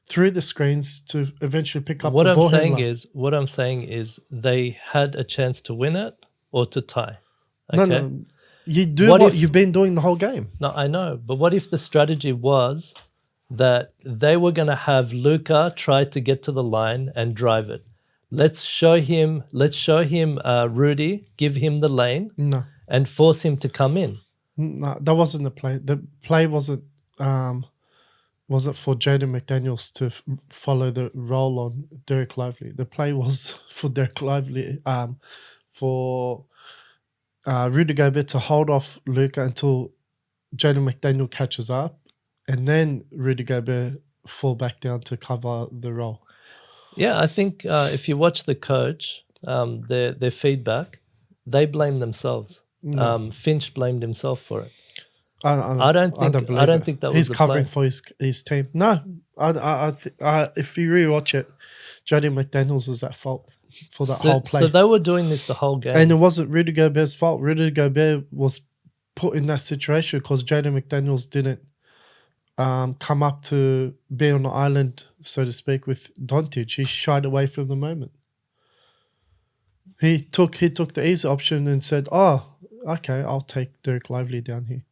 through the screens to eventually pick up the ball. What I'm saying is they had a chance to win it or to tie. Okay? No. You do what you've been doing the whole game. No, I know. But what if the strategy was that they were going to have Luka try to get to the line and drive it? Let's show him Rudy, give him the lane. No. And force him to come in. No, that wasn't the play. The play wasn't for Jaden McDaniels to follow the roll on Derek Lively. The play was for Derek Lively, for Rudy Gobert to hold off Luka until Jaden McDaniel catches up, and then Rudy Gobert fall back down to cover the roll. Yeah, I think if you watch the coach, their feedback, they blame themselves. No. Finch blamed himself for it. I don't think that was he's covering for his team. No, if you rewatch it, Jaden McDaniels was at fault for that whole play. So they were doing this the whole game, and it wasn't Rudy Gobert's fault. Rudy Gobert was put in that situation because Jaden McDaniels didn't come up to be on the island, so to speak, with Doncic. He shied away from the moment. He took the easy option and said, okay, I'll take Derek Lively down here.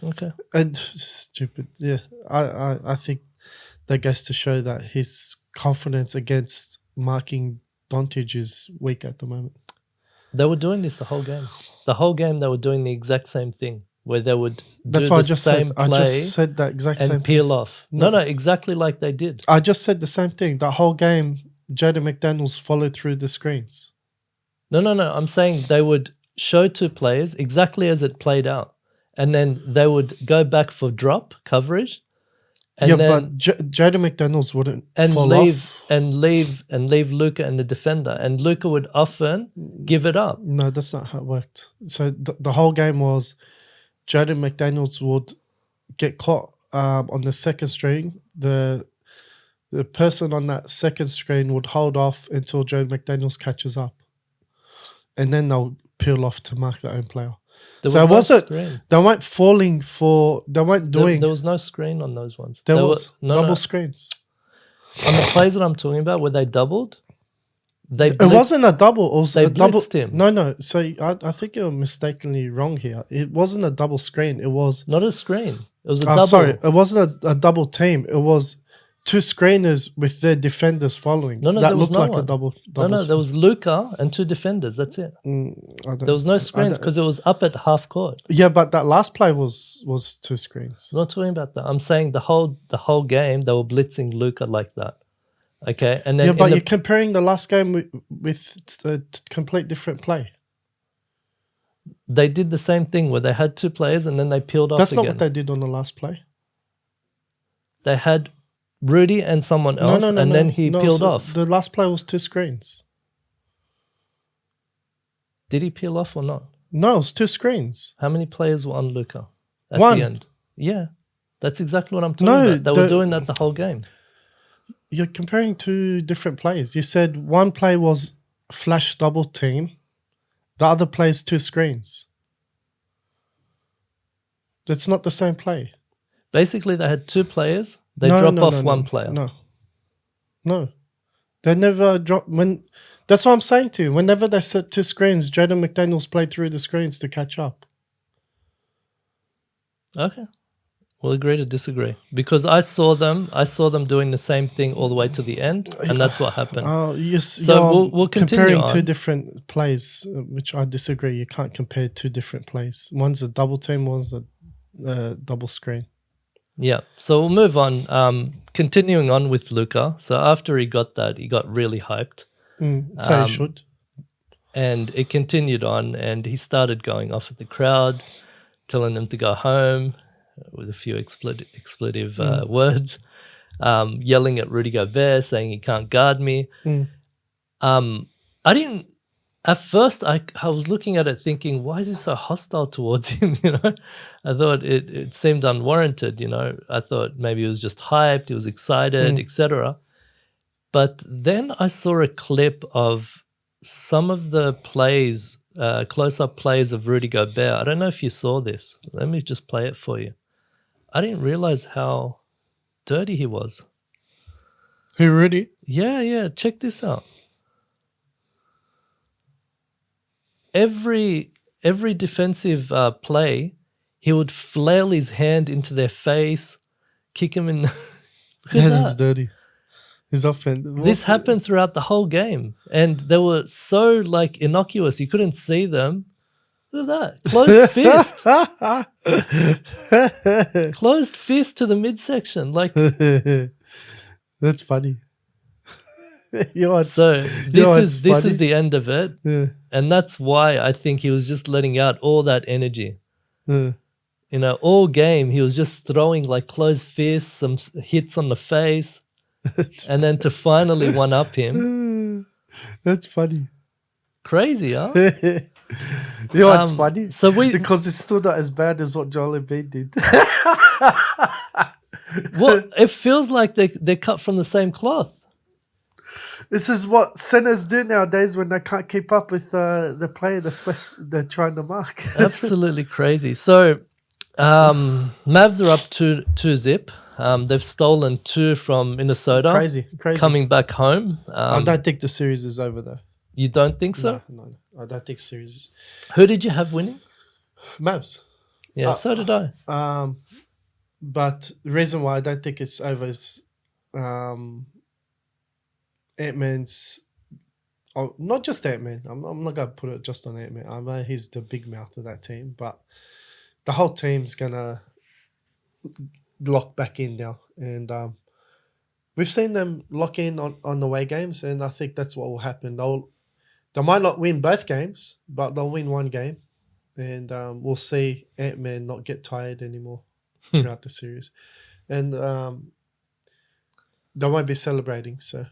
Okay. And stupid, yeah. I think that goes to show that his confidence against marking Doncic is weak at the moment. They were doing this the whole game. The whole game they were doing the exact same thing, where they would That's do what the same play I just said that exact same and peel thing. off. No, exactly like they did. I just said the same thing. The whole game, Jaden McDaniels followed through the screens. No. I'm saying they would show two players exactly as it played out, and then they would go back for drop coverage, and but Jaden McDaniels wouldn't fall leave off. and leave Luka and the defender, and Luka would often give it up. No, that's not how it worked. So the whole game was Jaden McDaniels would get caught on the second string. The person on that second screen would hold off until Jaden McDaniels catches up, and then they'll peel off to mark their own player. There weren't falling for. They weren't doing. There was no screen on those ones. There was double screens on the plays that I'm talking about, where they doubled. It wasn't a double. It was they a double. blitzed him. No. So I think you're mistakenly wrong here. It wasn't a double screen. It was not a screen. It was a double. Sorry, it wasn't a double team. It was two screeners with their defenders following. No, that looked like a double. No, there was Luka and two defenders. That's it. There was no screens because it was up at half court. Yeah, but that last play was two screens. I'm not talking about that. I'm saying the whole game they were blitzing Luka like that. Okay, and then but you're comparing the last game with a complete different play. They did the same thing where they had two players and then they peeled off. That's again. not what they did on the last play. They had Rudy and someone else, then he peeled off. The last play was two screens. Did he peel off or not? No, it was two screens. How many players were on Luka at One. the end? Yeah, that's exactly what I'm talking about. They were doing that the whole game. You're comparing two different plays. You said one play was flash double team. The other play is two screens. That's not the same play. Basically, they had two players. They drop off one player. No. They never drop when. That's what I'm saying to you. Whenever they set two screens, Jaden McDaniels played through the screens to catch up. Okay, we'll agree to disagree because I saw them doing the same thing all the way to the end, and that's what happened. Yes. So we'll continue comparing on. two different plays, which I disagree. You can't compare two different plays. One's a double team, one's a double screen. Yeah, so we'll move on. Continuing on with Luka. So after he got that, he got really hyped. So he should. And it continued on, and he started going off at the crowd, telling them to go home with a few expletive words, yelling at Rudy Gobert, saying he can't guard me. I didn't. At first, I was looking at it thinking, why is he so hostile towards him? I thought it seemed unwarranted. I thought maybe he was just hyped, he was excited, etc. But then I saw a clip of some of the plays, close-up plays of Rudy Gobert. I don't know if you saw this. Let me just play it for you. I didn't realize how dirty he was. Who, Rudy? Yeah. Check this out. Every defensive play, he would flail his hand into their face, kick him in. That's dirty. His offense. This happened throughout the whole game, and they were so innocuous. You couldn't see them. Look at that. Closed fist. Closed fist to the midsection. That's funny. This is the end of it. Yeah. And that's why I think he was just letting out all that energy. All game he was just throwing closed fists, some hits on the face, and then to finally one-up him. That's funny. Crazy, huh? It's funny? Because it's still not as bad as what Joel Embiid did. Well, it feels like they're cut from the same cloth. This is what centers do nowadays when they can't keep up with the player they're trying to mark. Absolutely crazy. So, Mavs are up 2-zip. They've stolen 2 from Minnesota. Crazy. Coming back home. I don't think the series is over though. You don't think so? No. I don't think series. Who did you have winning? Mavs. Yeah, so did I. But the reason why I don't think it's over is Ant-Man's. Oh, not just Ant-Man. I'm not going to put it just on Ant-Man. I know he's the big mouth of that team, but the whole team's going to lock back in now. And we've seen them lock in on the away games, and I think that's what will happen. They might not win both games, but they'll win one game. And we'll see Ant-Man not get tired anymore throughout the series. And they won't be celebrating, so...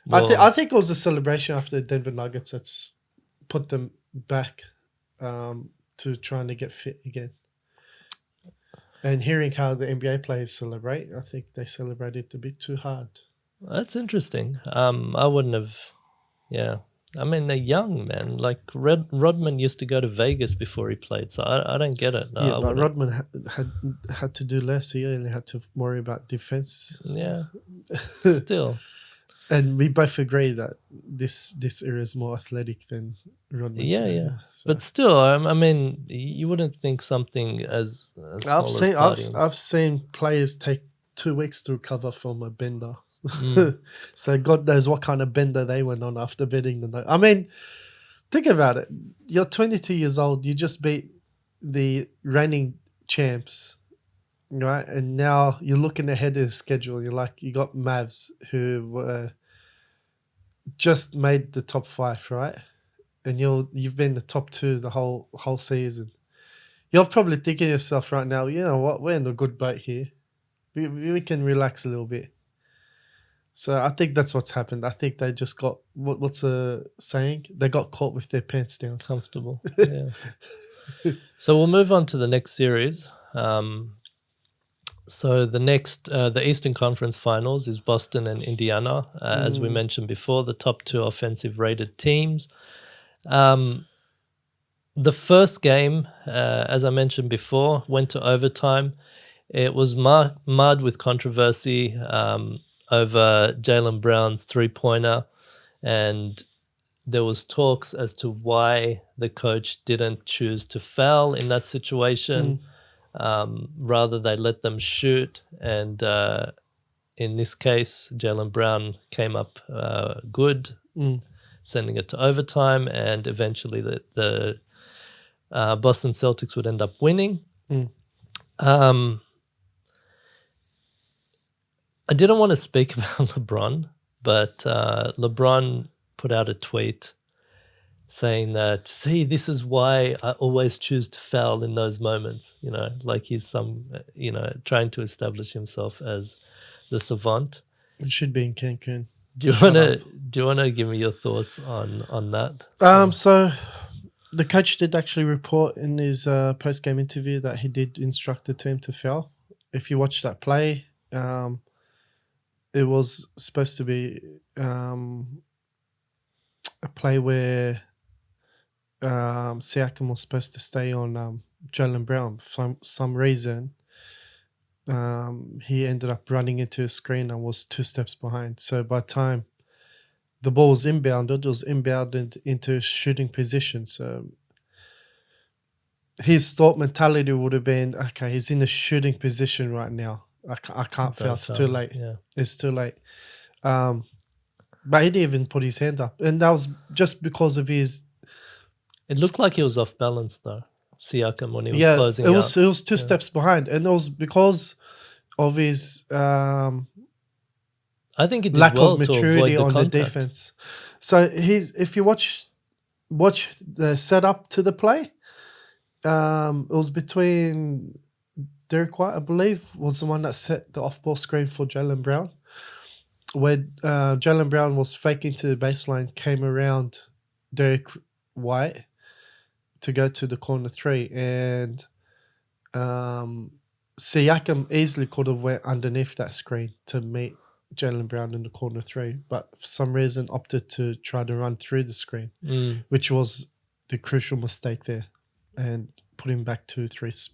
Well, I think it was a celebration after the Denver Nuggets that's put them back to trying to get fit again. And hearing how the NBA players celebrate, I think they celebrated a bit too hard. that's interesting. I wouldn't have. Yeah, I mean they're young, man. Like Rodman used to go to Vegas before he played, so I don't get it. No, Yeah, I but wouldn't. Rodman had to do less. He only had to worry about defense. Yeah, still. And we both agree that this era is more athletic than Rodman's Yeah, era, yeah. so. But still, I mean, you wouldn't think something as small as partying. I've seen players take 2 weeks to recover from a bender. Mm. So God knows what kind of bender they went on after betting the night. I mean, think about it. You're 22 years old. You just beat the reigning champs, right? And now you're looking ahead of the schedule. You're like, you got Mavs who just made the top 5, right? And you've been the top 2 the whole season. You're probably thinking to yourself right now, you know what? We're in a good boat here. We can relax a little bit. So I think that's what's happened. I think they just got what's a saying? They got caught with their pants down. Comfortable. Yeah. So we'll move on to the next series. So the Eastern Conference Finals is Boston and Indiana. As we mentioned before, the top 2 offensive rated teams. The first game, as I mentioned before, went to overtime. It was marred with controversy over Jaylen Brown's three-pointer, and there was talks as to why the coach didn't choose to foul in that situation. Rather, they let them shoot, and in this case, Jaylen Brown came up good, sending it to overtime, and eventually the Boston Celtics would end up winning. I didn't want to speak about LeBron, but LeBron put out a tweet saying that, see, this is why I always choose to foul in those moments, like he's trying to establish himself as the savant. It should be in Cancun. Do you want to give me your thoughts on that? So the coach did actually report in his post-game interview that he did instruct the team to foul. If you watch that play, it was supposed to be a play where Siakam was supposed to stay on Jaylen Brown. For some reason, he ended up running into a screen and was 2 steps behind. So by the time the ball was inbounded, it was inbounded into shooting position. So his thought mentality would have been, okay, he's in a shooting position right now. I can't foul. It's too late. Yeah. It's too late. But he didn't even put his hand up. And that was just because of his... It looked like he was off balance, though, Siakam, when he was closing out. It was 2 steps behind. And it was because of his I think he did lack well of maturity to avoid on contact. the defense. So if you watch the setup to the play, it was between Derek White, I believe, was the one that set the off-ball screen for Jaylen Brown, where Jaylen Brown was faking to the baseline, came around Derek White to go to the corner 3, and Siakam easily could have went underneath that screen to meet Jaylen Brown in the corner 3, but for some reason opted to try to run through the screen, which was the crucial mistake there, and put him back 2-3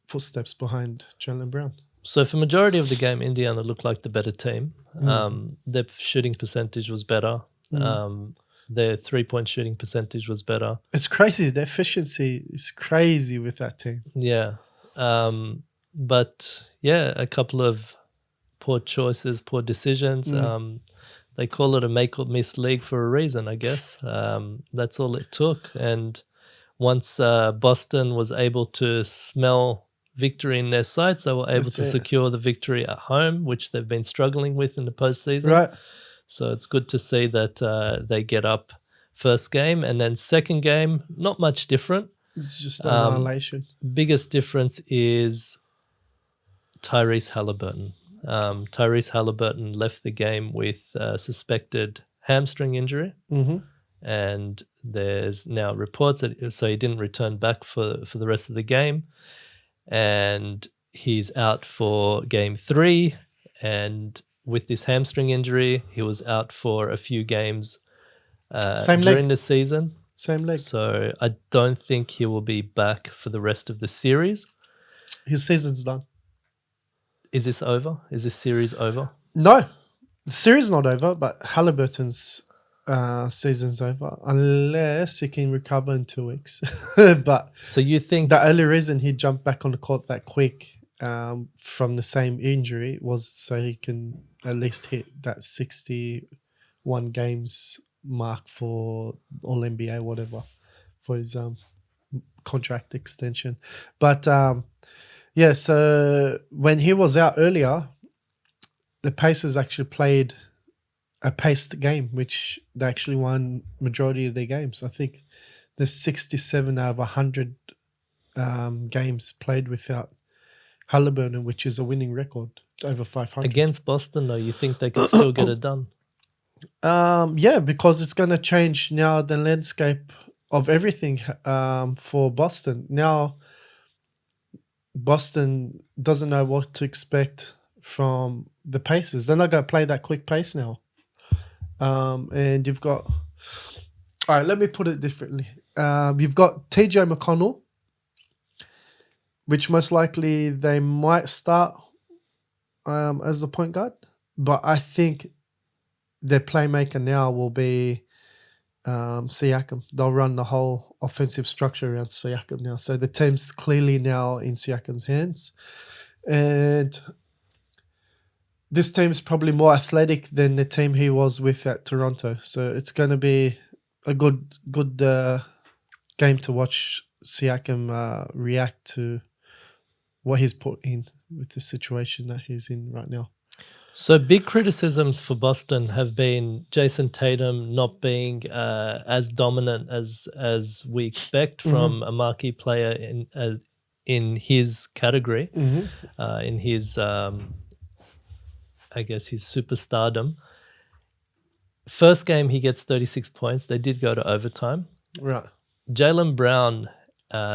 footsteps behind Jaylen Brown. So for majority of the game, Indiana looked like the better team. Their shooting percentage was better. Their 3-point shooting percentage was better. It's crazy. The efficiency is crazy with that team. Yeah. But yeah, a couple of poor choices, poor decisions. They call it a make or miss league for a reason, I guess. That's all it took. And once Boston was able to smell victory in their sights, they were able That's to it. secure the victory at home, which they've been struggling with in the postseason. Right. So it's good to see that they get up first game, and then second game, not much different. It's just annihilation. Biggest difference is Tyrese Haliburton. Tyrese Haliburton left the game with a suspected hamstring injury, and there's now reports that so he didn't return back for the rest of the game, and he's out for game 3. And with this hamstring injury, he was out for a few games during the season. Same leg. So I don't think he will be back for the rest of the series. His season's done. Is this over? Is this series over? No, the series not over, but Haliburton's season's over unless he can recover in 2 weeks. But so you think the only reason he jumped back on the court that quick from the same injury was so he can at least hit that 61 games mark for All NBA, whatever, for his contract extension. But yeah, so when he was out earlier, the Pacers actually played a paced game, which they actually won majority of their games. I think there's 67 out of 100 games played without Haliburton, which is a winning record. It's over 500. Against Boston, though, you think they can still get it done? Yeah, because it's going to change now the landscape of everything for Boston. Now, Boston doesn't know what to expect from the Pacers. They're not going to play that quick pace now. And you've got... All right, let me put it differently. You've got TJ McConnell, which most likely they might start as the point guard. But I think their playmaker now will be Siakam. They'll run the whole offensive structure around Siakam now. So the team's clearly now in Siakam's hands. And this team's probably more athletic than the team he was with at Toronto. So it's going to be a good game to watch Siakam react to what he's put in with the situation that he's in right now. So big criticisms for Boston have been Jason Tatum not being as dominant as we expect from a marquee player in his category, in his I guess his superstardom. First game he gets 36 points. They did go to overtime. Right. Jaylen Brown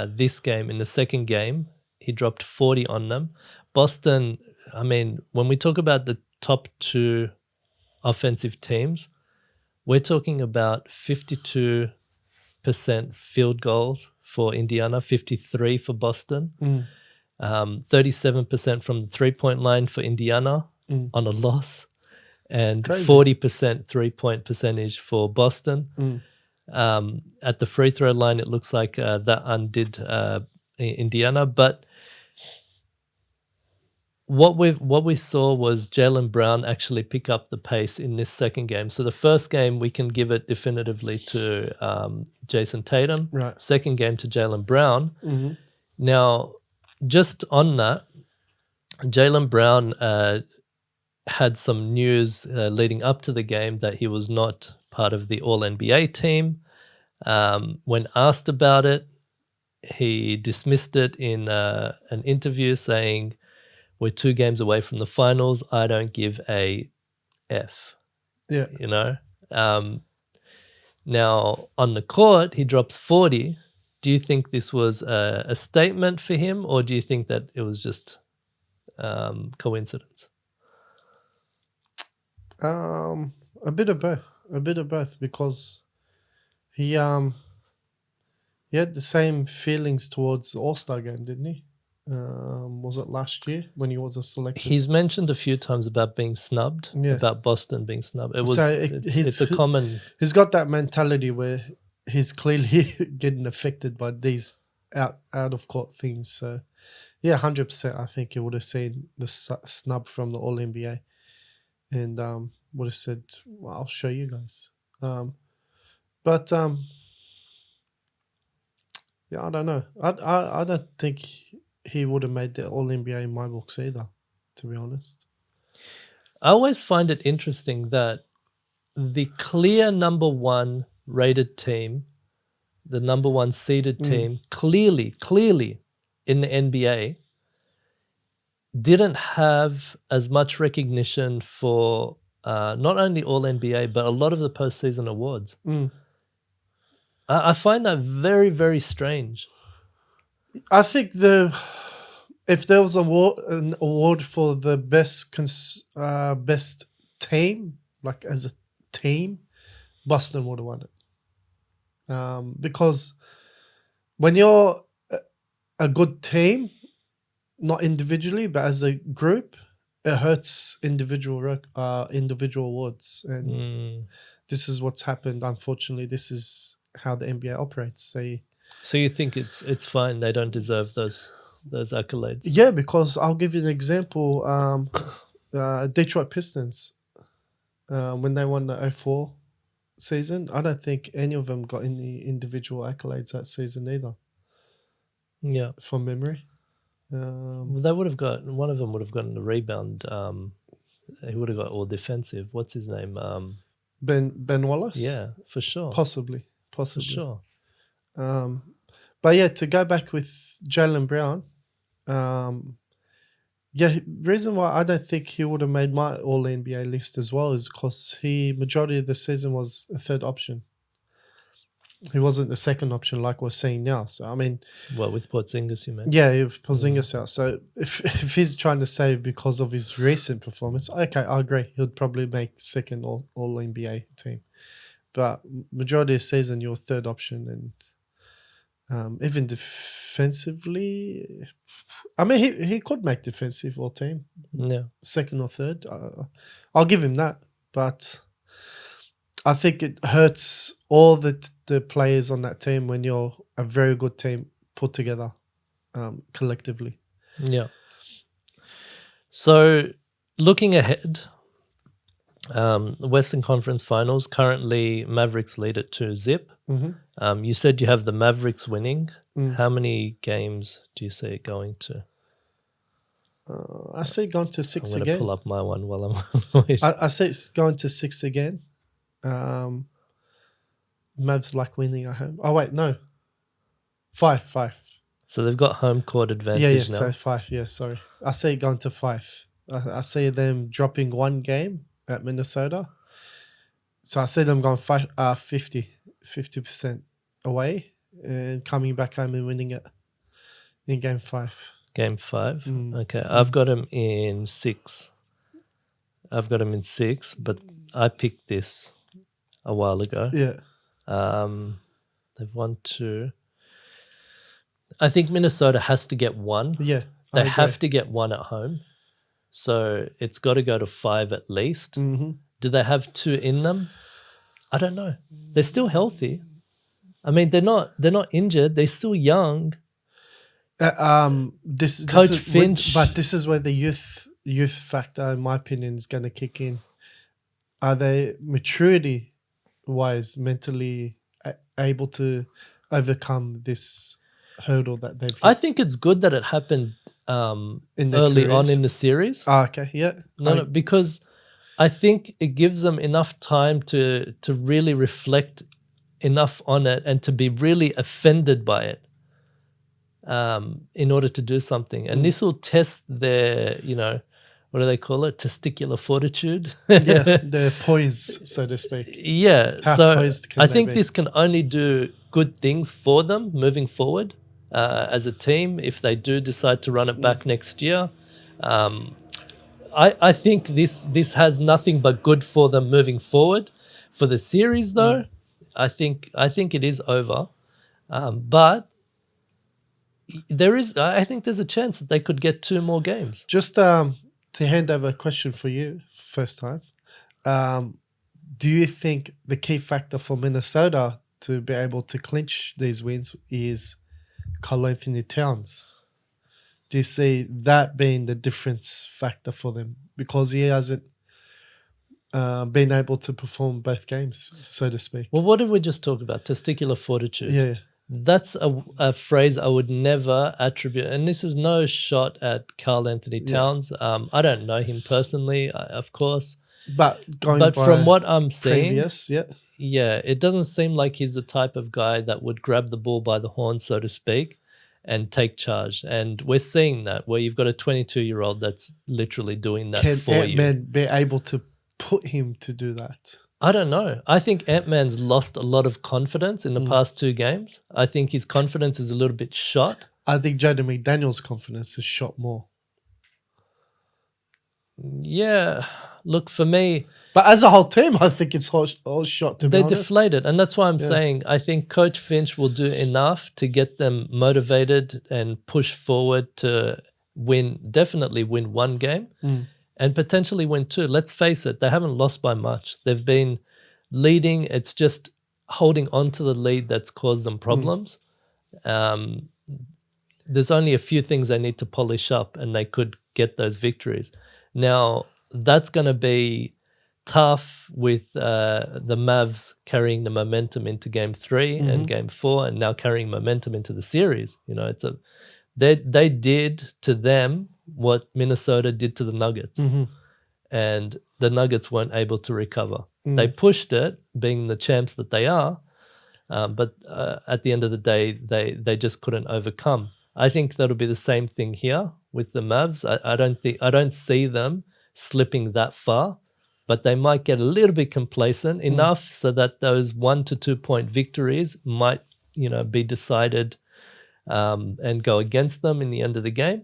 this game, in the second game, he dropped 40 on them. Boston, I mean, when we talk about the top 2 offensive teams, we're talking about 52% field goals for Indiana, 53 for Boston, 37% from the three-point line for Indiana on a loss, and 40% three-point percentage for Boston. At the free throw line, it looks like that undid Indiana, but what we saw was Jaylen Brown actually pick up the pace in this second game. So the first game we can give it definitively to Jason Tatum. Right. Second game to Jaylen Brown. Now, just on that, Jaylen Brown had some news leading up to the game that he was not part of the All-NBA team. When asked about it, he dismissed it in an interview saying, "We're 2 games away from the finals. I don't give a F." Yeah. You know? Now, on the court, he drops 40. Do you think this was a statement for him, or do you think that it was just coincidence? A bit of both. A bit of both, because he had the same feelings towards the All-Star game, didn't he? Was it last year when he was selected? He's mentioned a few times about being snubbed, Yeah. about Boston being snubbed. It's a he's common. He's got that mentality where he's clearly getting affected by these out of court things. So yeah, 100%. I think he would have seen the snub from the All NBA, and would have said, well, "I'll show you guys." But yeah, I don't know. I don't think he would have made the All NBA in my books either, to be honest. I always find it interesting that the clear number one rated team, the number one seeded team, clearly in the NBA, didn't have as much recognition for not only All NBA, but a lot of the postseason awards. I find that very, very strange. I think if there was an award for the best team, like as a team, Boston would have won it. Because when you're a good team, not individually but as a group, it hurts individual awards, and this is what's happened. Unfortunately, this is how the NBA operates. So you think it's fine? They don't deserve those accolades? Yeah, because I'll give you an example. Detroit Pistons, when they won the 2004 season, I don't think any of them got any individual accolades that season either. Yeah, from memory. They would have got, one of them would have gotten the rebound. He would have got all defensive. What's his name? Ben Wallace. Yeah, for sure. Possibly. For sure. But yeah, to go back with Jaylen Brown, reason why I don't think he would have made my All NBA list as well is because majority of the season was a third option. He wasn't the second option like we're seeing now. So I mean, what, with Porzingis, you meant? Yeah, Porzingis out. So if he's trying to save because of his recent performance, okay, I agree. He'll probably make second All NBA team. But majority of the season, you're third option, and even defensively, I mean, he could make defensive All team. Yeah, second or third. I'll give him that, but I think it hurts all the players on that team when you're a very good team put together collectively. Yeah. So looking ahead, the Western Conference Finals, currently Mavericks lead it 2-0. Mm-hmm. You said you have the Mavericks winning. How many games do you see it going to? I see it going to 6 I'm again. going to pull up my one while I'm waiting. I see it's going to 6 again. Mavs like winning at home. Oh, wait, no. 5. So they've got home court advantage now. So 5, sorry. I see it going to 5. I see them dropping one game at Minnesota. So I see them going 50% away and coming back home and winning it in game 5. Game 5? Okay. I've got them in 6. But I picked this a while ago. Yeah. They've won 2. I think Minnesota has to get 1. Yeah. They have to get 1 at home. So it's got to go to 5 at least. Mm-hmm. Do they have 2 in them? I don't know. They're still healthy. I mean, they're not injured. They're still young. Coach Finch. But this is where the youth factor, in my opinion, is going to kick in. Are they maturity-wise, mentally able to overcome this hurdle that they've hit? I think it's good that it happened early on in the series. Okay, yeah. No, because I think it gives them enough time to really reflect enough on it and to be really offended by it in order to do something. And this will test their, what do they call it? Testicular fortitude. Yeah, their poise, so to speak. Yeah, How so poised can I they think be? this can only do good things for them moving forward as a team if they do decide to run it back next year. I think this has nothing but good for them moving forward. For the series, though, I think it is over. But I think there's a chance that they could get 2 more games. Just to hand over a question for you, first time. Do you think the key factor for Minnesota to be able to clinch these wins is Karl Anthony Towns? Do you see that being the difference factor for them? Because he hasn't been able to perform both games, so to speak. Well, what did we just talk about? Testicular fortitude. Yeah. That's a phrase I would never attribute. And this is no shot at Karl Anthony Towns. I don't know him personally, of course. But from what I'm seeing, previous, it doesn't seem like he's the type of guy that would grab the ball by the horn, so to speak, and take charge. And we're seeing that where you've got a 22-year-old that's literally doing that can for you. Ant-Man be able to put him to do that? I don't know. I think Ant-Man's lost a lot of confidence in the past 2 games. I think his confidence is a little bit shot. I think Jaden McDaniels' confidence is shot more. Yeah. Look, for me... But as a whole team, I think it's all shot, to be honest. They're deflated. And that's why I'm saying I think Coach Finch will do enough to get them motivated and push forward to definitely win 1 game. And potentially win 2. Let's face it, they haven't lost by much. They've been leading. It's just holding on to the lead that's caused them problems. There's only a few things they need to polish up and they could get those victories. Now, that's going to be tough with the Mavs carrying the momentum into Game 3 and Game 4 and now carrying momentum into the series. You know, they did to them what Minnesota did to the Nuggets. And the Nuggets weren't able to recover. They pushed it, being the champs that they are, but at the end of the day, they just couldn't overcome. I think that'll be the same thing here with the Mavs. I don't see them slipping that far, but they might get a little bit complacent enough so that those 1 to 2 point victories might, be decided and go against them in the end of the game.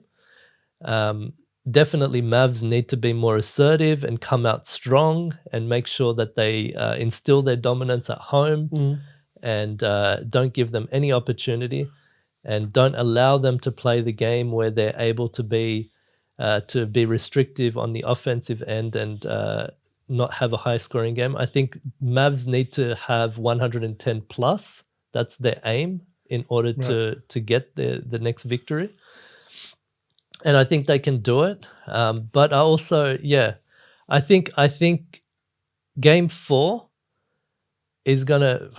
Definitely Mavs need to be more assertive and come out strong and make sure that they instill their dominance at home and don't give them any opportunity and don't allow them to play the game where they're able to be restrictive on the offensive end and not have a high scoring game. I think Mavs need to have 110 plus. That's their aim in order to get the next victory. And I think they can do it. But I also, I think Game 4 is going to...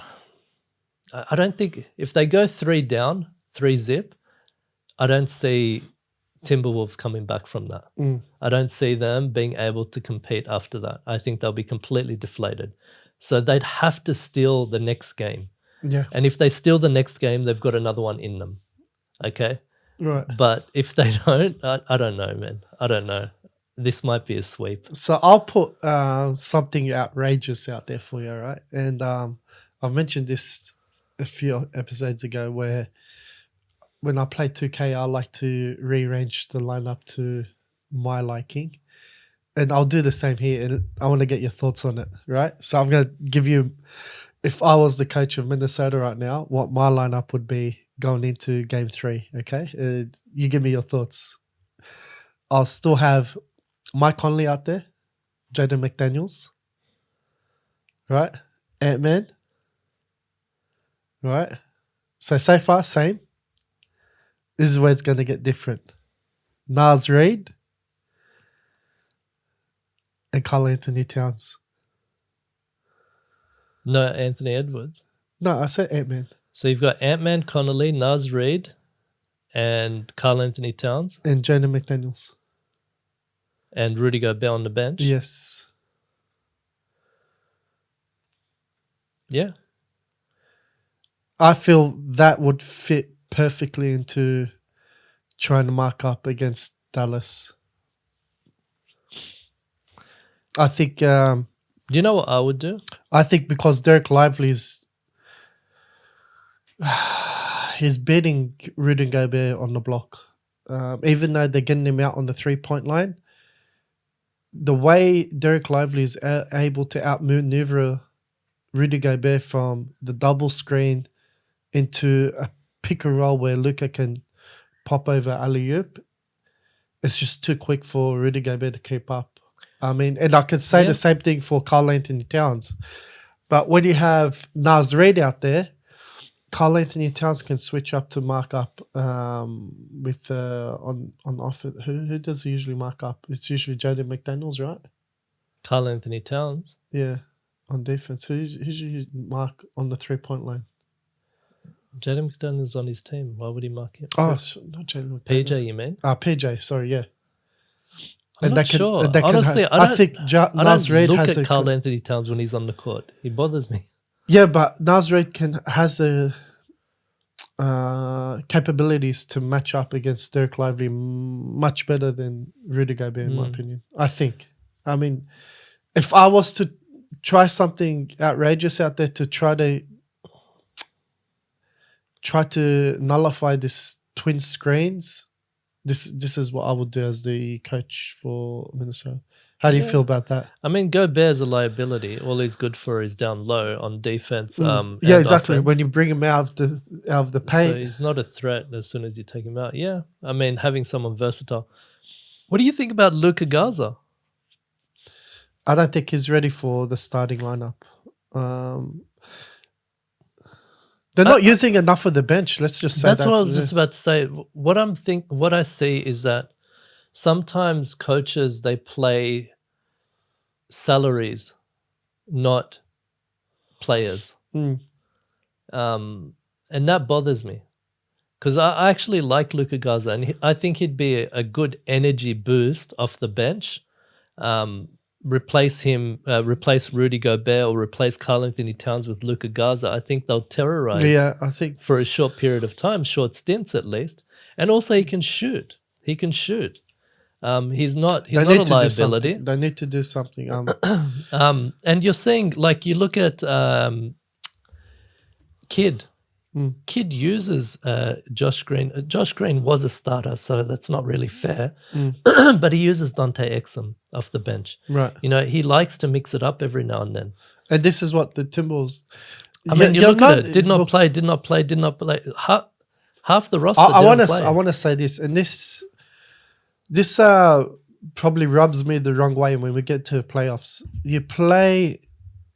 I don't think... If they go 3 down, 3-zip, I don't see Timberwolves coming back from that. I don't see them being able to compete after that. I think they'll be completely deflated. So they'd have to steal the next game. Yeah. And if they steal the next game, they've got another one in them. Okay? Right. But if they don't, I don't know, man. I don't know. This might be a sweep. So I'll put something outrageous out there for you, all right? And I've mentioned this a few episodes ago where when I play 2K, I like to rearrange the lineup to my liking. And I'll do the same here. And I want to get your thoughts on it, right? So I'm going to give you, if I was the coach of Minnesota right now, what my lineup would be going into Game 3, okay? You give me your thoughts. I'll still have Mike Conley out there, Jaden McDaniels, right? Ant-Man, right? So far, same. This is where it's going to get different. Naz Reid and Karl Anthony Towns. No Anthony Edwards. No, I said Ant-Man. So you've got Ant-Man, Connolly, Naz Reid, and Karl Anthony Towns. And Jaden McDaniels. And Rudy Gobert on the bench. Yes. Yeah. I feel that would fit perfectly into trying to mark up against Dallas. I think... do you know what I would do? I think because Derek Lively's he's beating Rudy Gobert on the block. Even though they're getting him out on the 3-point line, the way Derek Lively is able to outmaneuver Rudy Gobert from the double screen into a pick and roll where Luka can pop over alley-oop, it's just too quick for Rudy Gobert to keep up. I mean, and I could say the same thing for Karl Anthony Towns. But when you have Naz Reid out there, Karl Anthony Towns can switch up to mark up with on off. Who does he usually mark up? It's usually Jaden McDaniels, right? Karl Anthony Towns. Yeah, on defense. Who's usually mark on the 3-point line? Jaden McDaniels is on his team. Why would he mark him? Oh, not Jaden McDaniels. PJ, you mean? PJ. Sorry, yeah. I'm not sure. Honestly, I don't look at Karl Anthony Towns when he's on the court. He bothers me. Yeah, but Naz Reid has the capabilities to match up against Derek Lively much better than Rudy Gobert, in my opinion. I think. I mean, if I was to try something outrageous out there to try to nullify this twin screens, this is what I would do as the coach for Minnesota. How do you feel about that? I mean, Gobert's a liability. All he's good for is down low on defense. Yeah, exactly. Offense. When you bring him out of the paint, so he's not a threat as soon as you take him out. Yeah, I mean, having someone versatile. What do you think about Luka Garza? I don't think he's ready for the starting lineup. They're not using enough of the bench. Let's just say that's what I was just about to say. What I see is that sometimes coaches, they play salaries, not players. And that bothers me because I actually like Luka Garza, and I think he'd be a good energy boost off the bench. Replace Rudy Gobert or replace Karl Anthony Towns with Luka Garza. I think they'll terrorize. Yeah, I think for a short period of time, short stints at least, and also he can shoot. He's not a liability. They need to do something. And you're saying, like, you look at Kid. Kid uses Josh Green. Josh Green was a starter, so that's not really fair. But he uses Dante Exum off the bench. Right. You know, he likes to mix it up every now and then. And this is what the Timberwolves... I mean, you look at it. Did not play. Half the roster I want to say this, and this probably rubs me the wrong way when we get to playoffs. You play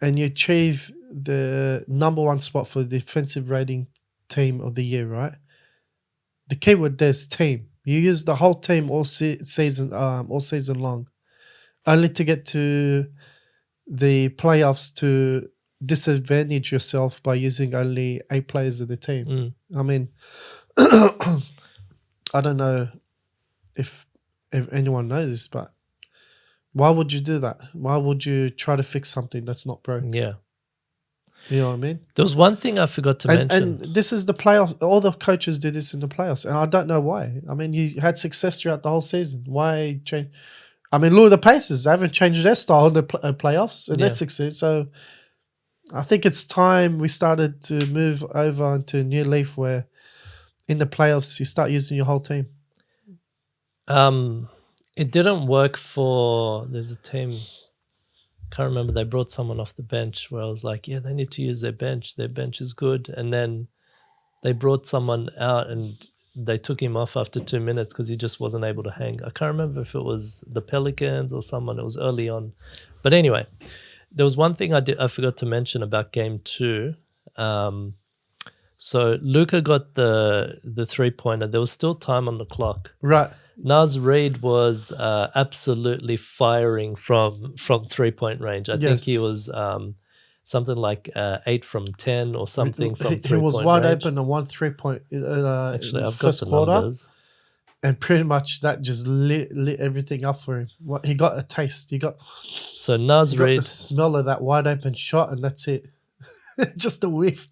and you achieve the number one spot for the defensive rating team of the year, right? The keyword there's team. You use the whole team all season long, only to get to the playoffs to disadvantage yourself by using only 8 players of the team. I mean, I don't know if anyone knows this, but why would you do that? Why would you try to fix something that's not broken? Yeah. You know what I mean? There was one thing I forgot to mention. And this is the playoff. All the coaches do this in the playoffs. And I don't know why. I mean, you had success throughout the whole season. Why change? I mean, look at the Pacers. They haven't changed their style in the playoffs and their success. So I think it's time we started to move over into a new leaf where in the playoffs you start using your whole team. It didn't work for... There's a team... Can't remember, they brought someone off the bench where I was like, yeah, they need to use their bench. Their bench is good. And then they brought someone out and they took him off after 2 minutes because he just wasn't able to hang. I can't remember if it was the Pelicans or someone. It was early on. But anyway, there was one thing I forgot to mention about game 2. So Luka got the 3-pointer. There was still time on the clock. Right. Naz Reid was absolutely firing from 3-point range. I think he was something like 8 from 10 or something from 3-point range. He was wide open on 1 3-point. Actually, I've got the numbers. And pretty much that just lit everything up for him. He got a taste. So Naz Reid, the smell of that wide open shot, and that's it. Just a whiff.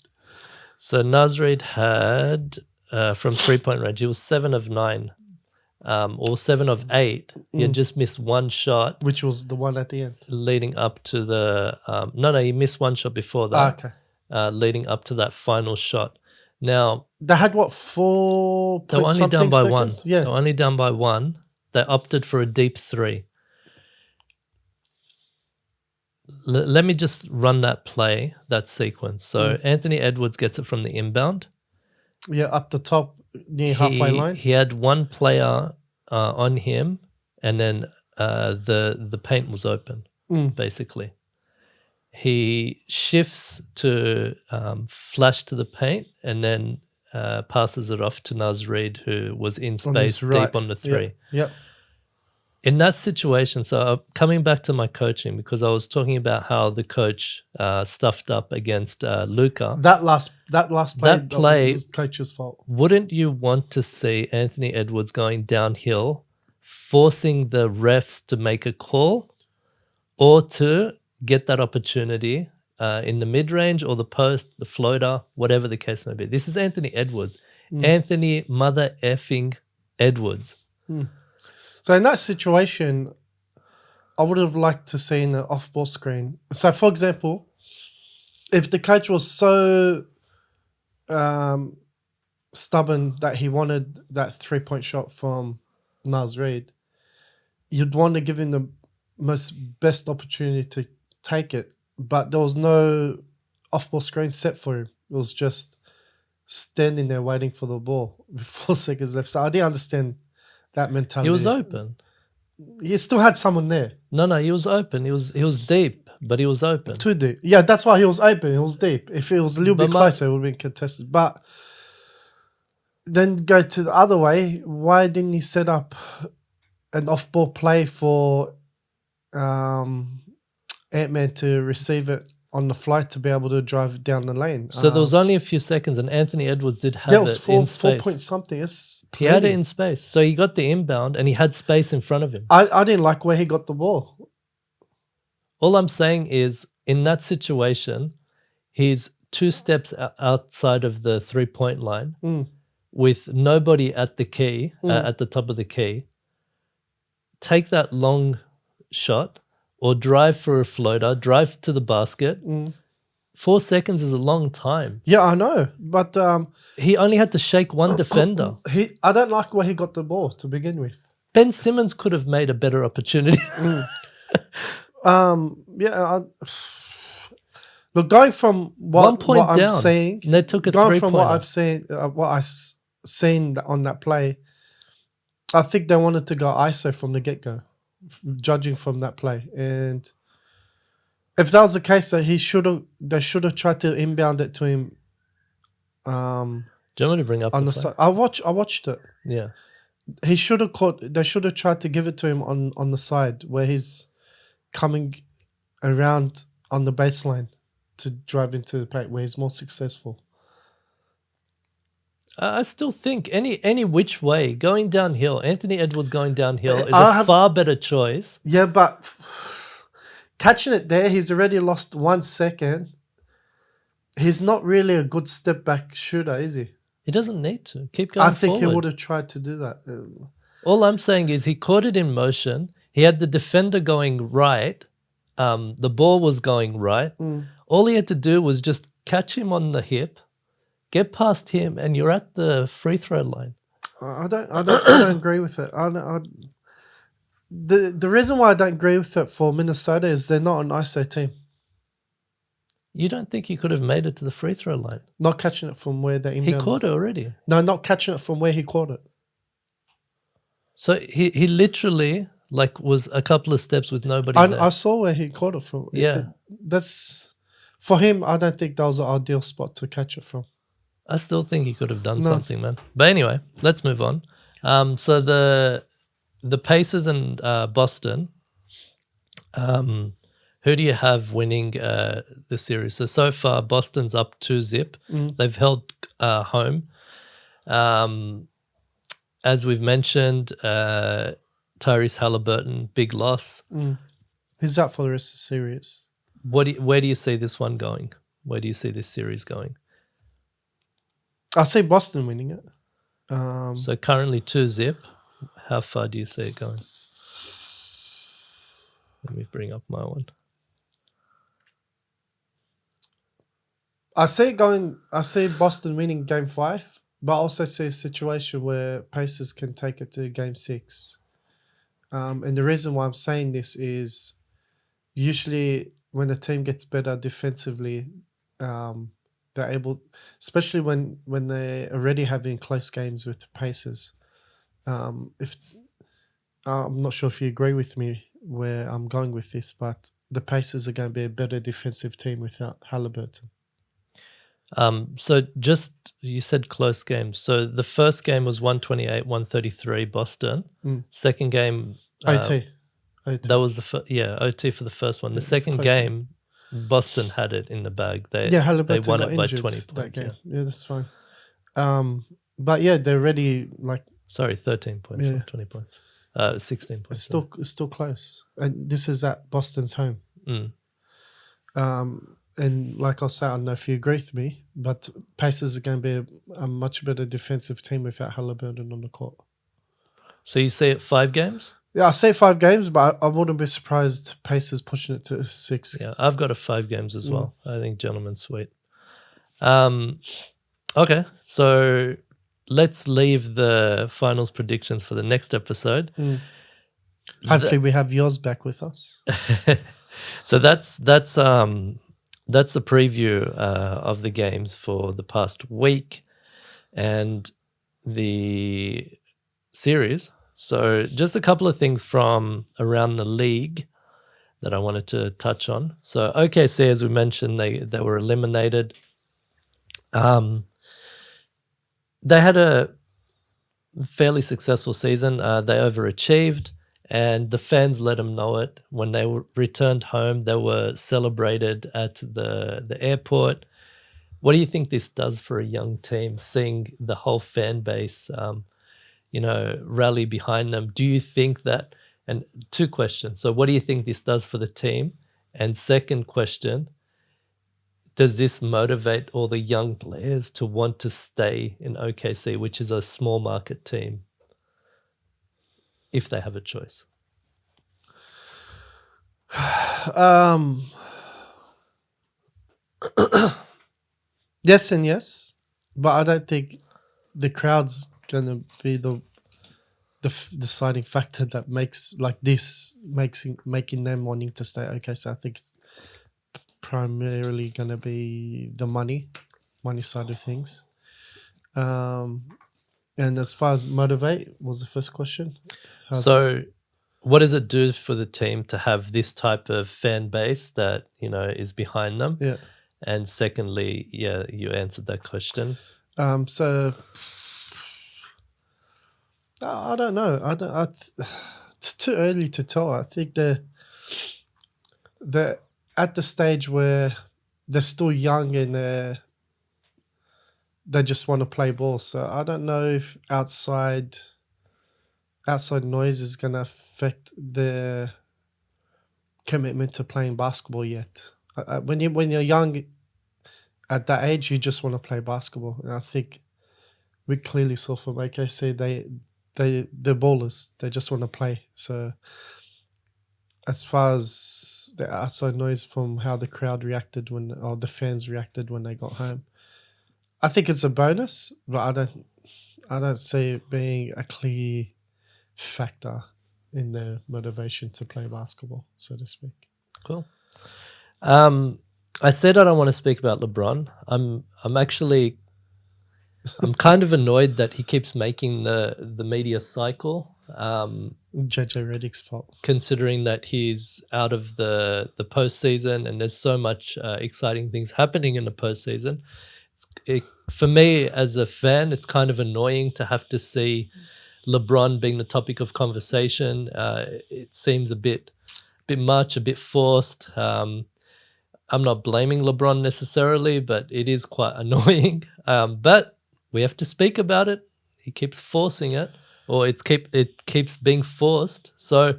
So Naz Reid had from 3-point range, he was 7 of 9. Or 7 of 8. He had just missed one shot. Which was the one at the end? Leading up to the... No, he missed one shot before that. Leading up to that final shot. Now... They had, 4 They were only down by seconds? 1. Yeah. They were only down by 1. They opted for a deep 3. Let me just run that play, that sequence. So Anthony Edwards gets it from the inbound. Yeah, up the top. near halfway line. He had one player on him, and then the paint was open, basically. He shifts to flash to the paint, and then passes it off to Naz Reid, who was in space deep on the three. Yep. In that situation, so coming back to my coaching, because I was talking about how the coach stuffed up against Luka. That last play was coach's fault. Wouldn't you want to see Anthony Edwards going downhill, forcing the refs to make a call, or to get that opportunity in the mid-range or the post, the floater, whatever the case may be? This is Anthony Edwards. Anthony mother effing Edwards. So in that situation, I would have liked to see an off-ball screen. So, for example, if the coach was so stubborn that he wanted that three-point shot from Naz Reid, you'd want to give him the best opportunity to take it. But there was no off-ball screen set for him. It was just standing there waiting for the ball with 4 seconds left. So I didn't understand that mentality. He was open. He still had someone there. No, he was open. He was deep, but he was open. Too deep. Yeah, that's why he was open. He was deep. If it was a little bit closer, it would have been contested. But then go to the other way. Why didn't he set up an off-ball play for Ant-Man to receive it on the flight to be able to drive down the lane? So there was only a few seconds, and Anthony Edwards did have it in space. 4 point something. He had it in space. So he got the inbound, and he had space in front of him. I didn't like where he got the ball. All I'm saying is, in that situation, he's 2 steps outside of the three-point line with nobody at the key, at the top of the key. Take that long shot or drive for a floater, drive to the basket. 4 seconds is a long time. Yeah, I know. But he only had to shake one defender. I don't like where he got the ball to begin with. Ben Simmons could have made a better opportunity. Look, going from what I'm saying, and they took a going from what I've seen, seen on that play, I think they wanted to go ISO from the get-go, judging from that play. And if that was the case, that they should have tried to inbound it to him. Do you want me to bring up on the side? I watched it. Yeah, he should have caught. They should have tried to give it to him on the side where he's coming around on the baseline to drive into the paint, where he's more successful. I still think any which way, going downhill, Anthony Edwards going downhill is a far better choice. Yeah, but catching it there, he's already lost 1 second. He's not really a good step back shooter, is he? He doesn't need to. Keep going I think forward. he would have tried to do that. All I'm saying is he caught it in motion. He had the defender going right. The ball was going right. All he had to do was just catch him on the hip, get past him, and you're at the free throw line. I don't agree with it. The reason why I don't agree with it for Minnesota is they're not an ISO team. You don't think he could have made it to the free throw line? Not catching it from where they inbound. He caught it already. No, not catching it from where he caught it. So he literally was a couple of steps with nobody there. I saw where he caught it from. Yeah. That's for him. I don't think that was an ideal spot to catch it from. I still think he could have done something, man. But anyway, let's move on. So the Pacers and Boston, who do you have winning the series? So far, Boston's up 2-0. They've held home. As we've mentioned, Tyrese Haliburton, big loss. He's out for the rest of the series. Where do you see this one going? Where do you see this series going? I see Boston winning it. So currently 2-0. How far do you see it going? Let me bring up my one. I see Boston winning game 5, but I also see a situation where Pacers can take it to game 6. And the reason why I'm saying this is usually when the team gets better defensively, they're able, especially when they're already having close games with the Pacers. If I'm not sure if you agree with me where I'm going with this, but the Pacers are going to be a better defensive team without Haliburton. So just you said close games. So the first game was 128-133 Boston. Second game, OT. that was the OT for the first one. The second game, Boston had it in the bag. They Haliburton won got it by injured 20 that points. game. Yeah, that's fine. But yeah, they're ready. Like, sorry, 13 points, not 20 points. 16 points. It's still close, and this is at Boston's home. And like I said, I don't know if you agree with me, but Pacers are going to be a much better defensive team without Haliburton on the court. So you say it 5 games? Yeah, I say 5 games, but I wouldn't be surprised Pacers pushing it to 6. Yeah, I've got a 5 games as well. I think gentlemen's sweet. Okay, so let's leave the finals predictions for the next episode. Hopefully we have yours back with us. So that's a preview of the games for the past week and the series. So just a couple of things from around the league that I wanted to touch on. So OKC, as we mentioned, they were eliminated. They had a fairly successful season. They overachieved, and the fans let them know it. When they returned home, they were celebrated at the airport. What do you think this does for a young team, seeing the whole fan base, rally behind them? Do you think that, and 2 questions. So what do you think this does for the team? And second question, does this motivate all the young players to want to stay in OKC, which is a small market team, if they have a choice? Yes and yes, but I don't think the crowd's gonna be the deciding factor that making them wanting to stay. Okay, so I think it's primarily gonna be the money side of things. And as far as motivate was the first question. So what does it do for the team to have this type of fan base that, is behind them? Yeah. And secondly, you answered that question. So I don't know. It's too early to tell. I think they're at the stage where they're still young and they just want to play ball. So I don't know if outside noise is going to affect their commitment to playing basketball yet. When you're young, at that age, you just want to play basketball, and I think we clearly saw from OKC they're ballers. They just want to play. So as far as the outside noise from how the crowd reacted or the fans reacted when they got home, I think it's a bonus, but I don't see it being a clear factor in their motivation to play basketball, so to speak. Cool. I said I don't want to speak about LeBron. I'm kind of annoyed that he keeps making the media cycle. JJ Redick's fault. Considering that he's out of the postseason and there's so much exciting things happening in the postseason. For me as a fan, it's kind of annoying to have to see LeBron being the topic of conversation. It seems a bit much, a bit forced. I'm not blaming LeBron necessarily, but it is quite annoying. But we have to speak about it. He keeps forcing it, or it keeps being forced. So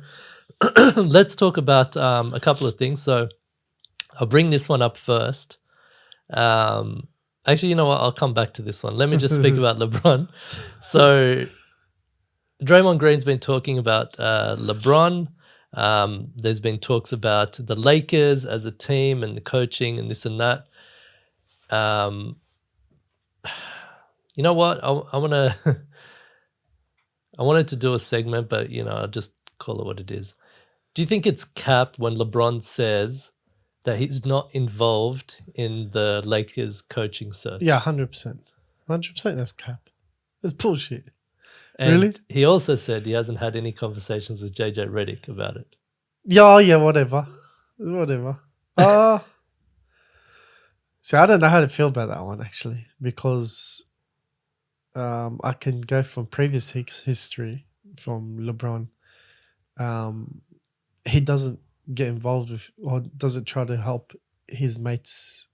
let's talk about a couple of things. So I'll bring this one up first. Actually, you know what? I'll come back to this one. Let me just speak about LeBron. So Draymond Green's been talking about LeBron. There's been talks about the Lakers as a team and the coaching and this and that. You know what? I wanted to do a segment, but I'll just call it what it is. Do you think it's cap when LeBron says that he's not involved in the Lakers coaching search. Yeah, 100%. 100% that's cap. That's bullshit. And Really? he also said he hasn't had any conversations with JJ Redick about it. Yeah, whatever. Whatever. See, I don't know how to feel about that one, actually, because I can go from previous history from LeBron. He doesn't get involved with or doesn't try to help his mates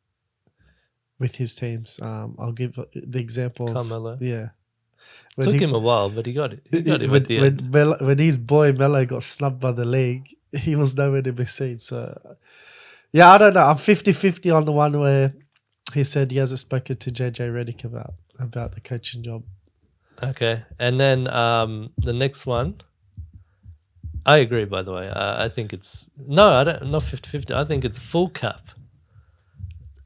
with his teams. I'll give the example of Carmelo. When Took him a while, but he got it. He got it at the end. when his boy Melo got snubbed by the league, he was nowhere to be seen. So, yeah, I don't know. I'm 50-50 on the one where he said he hasn't spoken to JJ Redick about the coaching job. Okay. And then the next one, I agree, by the way. I think it's... No, I don't. Not 50-50. I think it's full cap.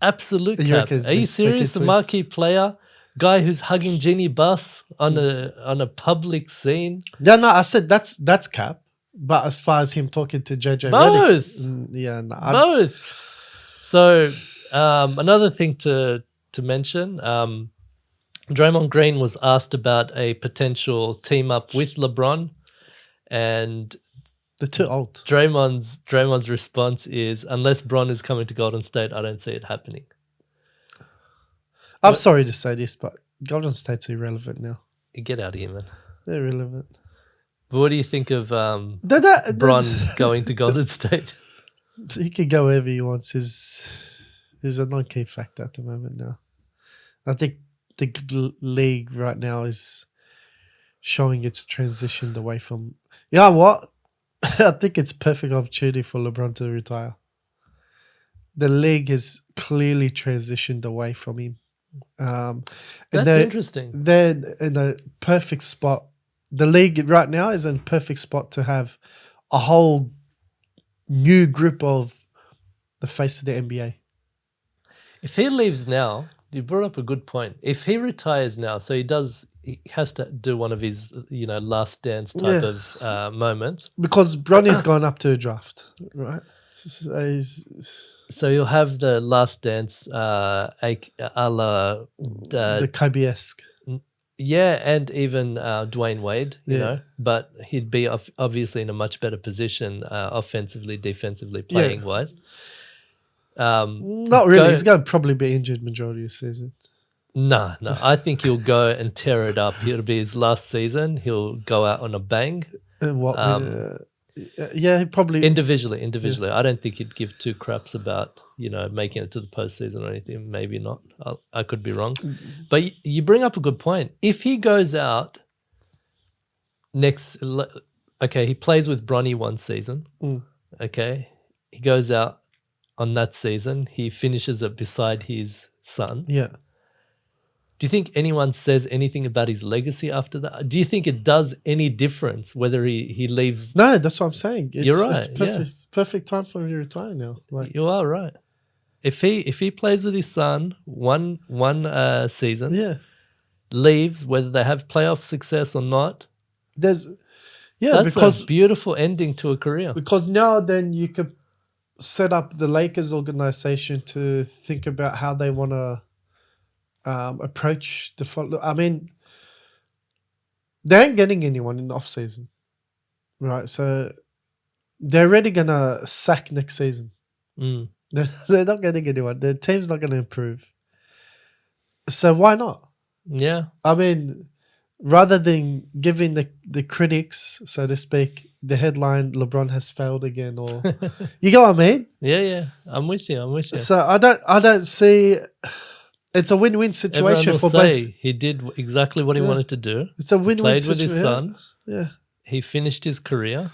Absolute cap. Are you serious? A marquee player? Guy who's hugging Jeannie Buss on a public scene? Yeah, no, I said that's cap. But as far as him talking to JJ Redick... Both. So, another thing to mention... Draymond Green was asked about a potential team up with LeBron, and they're too old. Draymond's response is, unless Bron is coming to Golden State, I don't see it happening. I'm sorry to say this, but Golden State's irrelevant now. Get out of here, man. They're irrelevant. But what do you think of Bron going to Golden State? He can go wherever he wants. He's a non-key factor at the moment now. I think the league right now is showing it's transitioned away from... You know what? I think it's perfect opportunity for LeBron to retire. The league has clearly transitioned away from him. That's interesting. They're in a perfect spot. The league right now is in a perfect spot to have a whole new group of the face of the NBA. If he leaves now... You brought up a good point. If he retires now, so he has to do one of his, last dance type of moments. Because Bronny's gone up to a draft, right? So you'll have the last dance a la... the Kobe-esque. Yeah, and even Dwayne Wade, you know. But he'd be obviously in a much better position offensively, defensively, playing-wise. Not really. He's going to probably be injured majority of the season. No. I think he'll go and tear it up. It'll be his last season. He'll go out on a bang. He probably... Individually. I don't think he'd give two craps about, making it to the postseason or anything. Maybe not. I could be wrong. But you bring up a good point. If he goes out he plays with Bronny one season. Okay. He goes out on that season, he finishes it beside his son. Yeah. Do you think anyone says anything about his legacy after that? Do you think it does any difference whether he leaves? No, that's what I'm saying. You're right. It's perfect, perfect time for him to retire now. You are right. If he plays with his son one season, leaves, whether they have playoff success or not, that's because a beautiful ending to a career. Because now then you could set up the Lakers organization to think about how they want to approach the... I mean, they ain't getting anyone in the off season, right? So they're already going to sack next season. They're not getting anyone. Their team's not going to improve. So why not? Yeah. I mean, rather than giving the critics, so to speak, the headline, LeBron has failed again, or... You get what I mean? Yeah. I'm with you. So I don't see... It's a win-win situation for both. He did exactly what he wanted to do. It's a win-win situation. Played with his son. Yeah. He finished his career.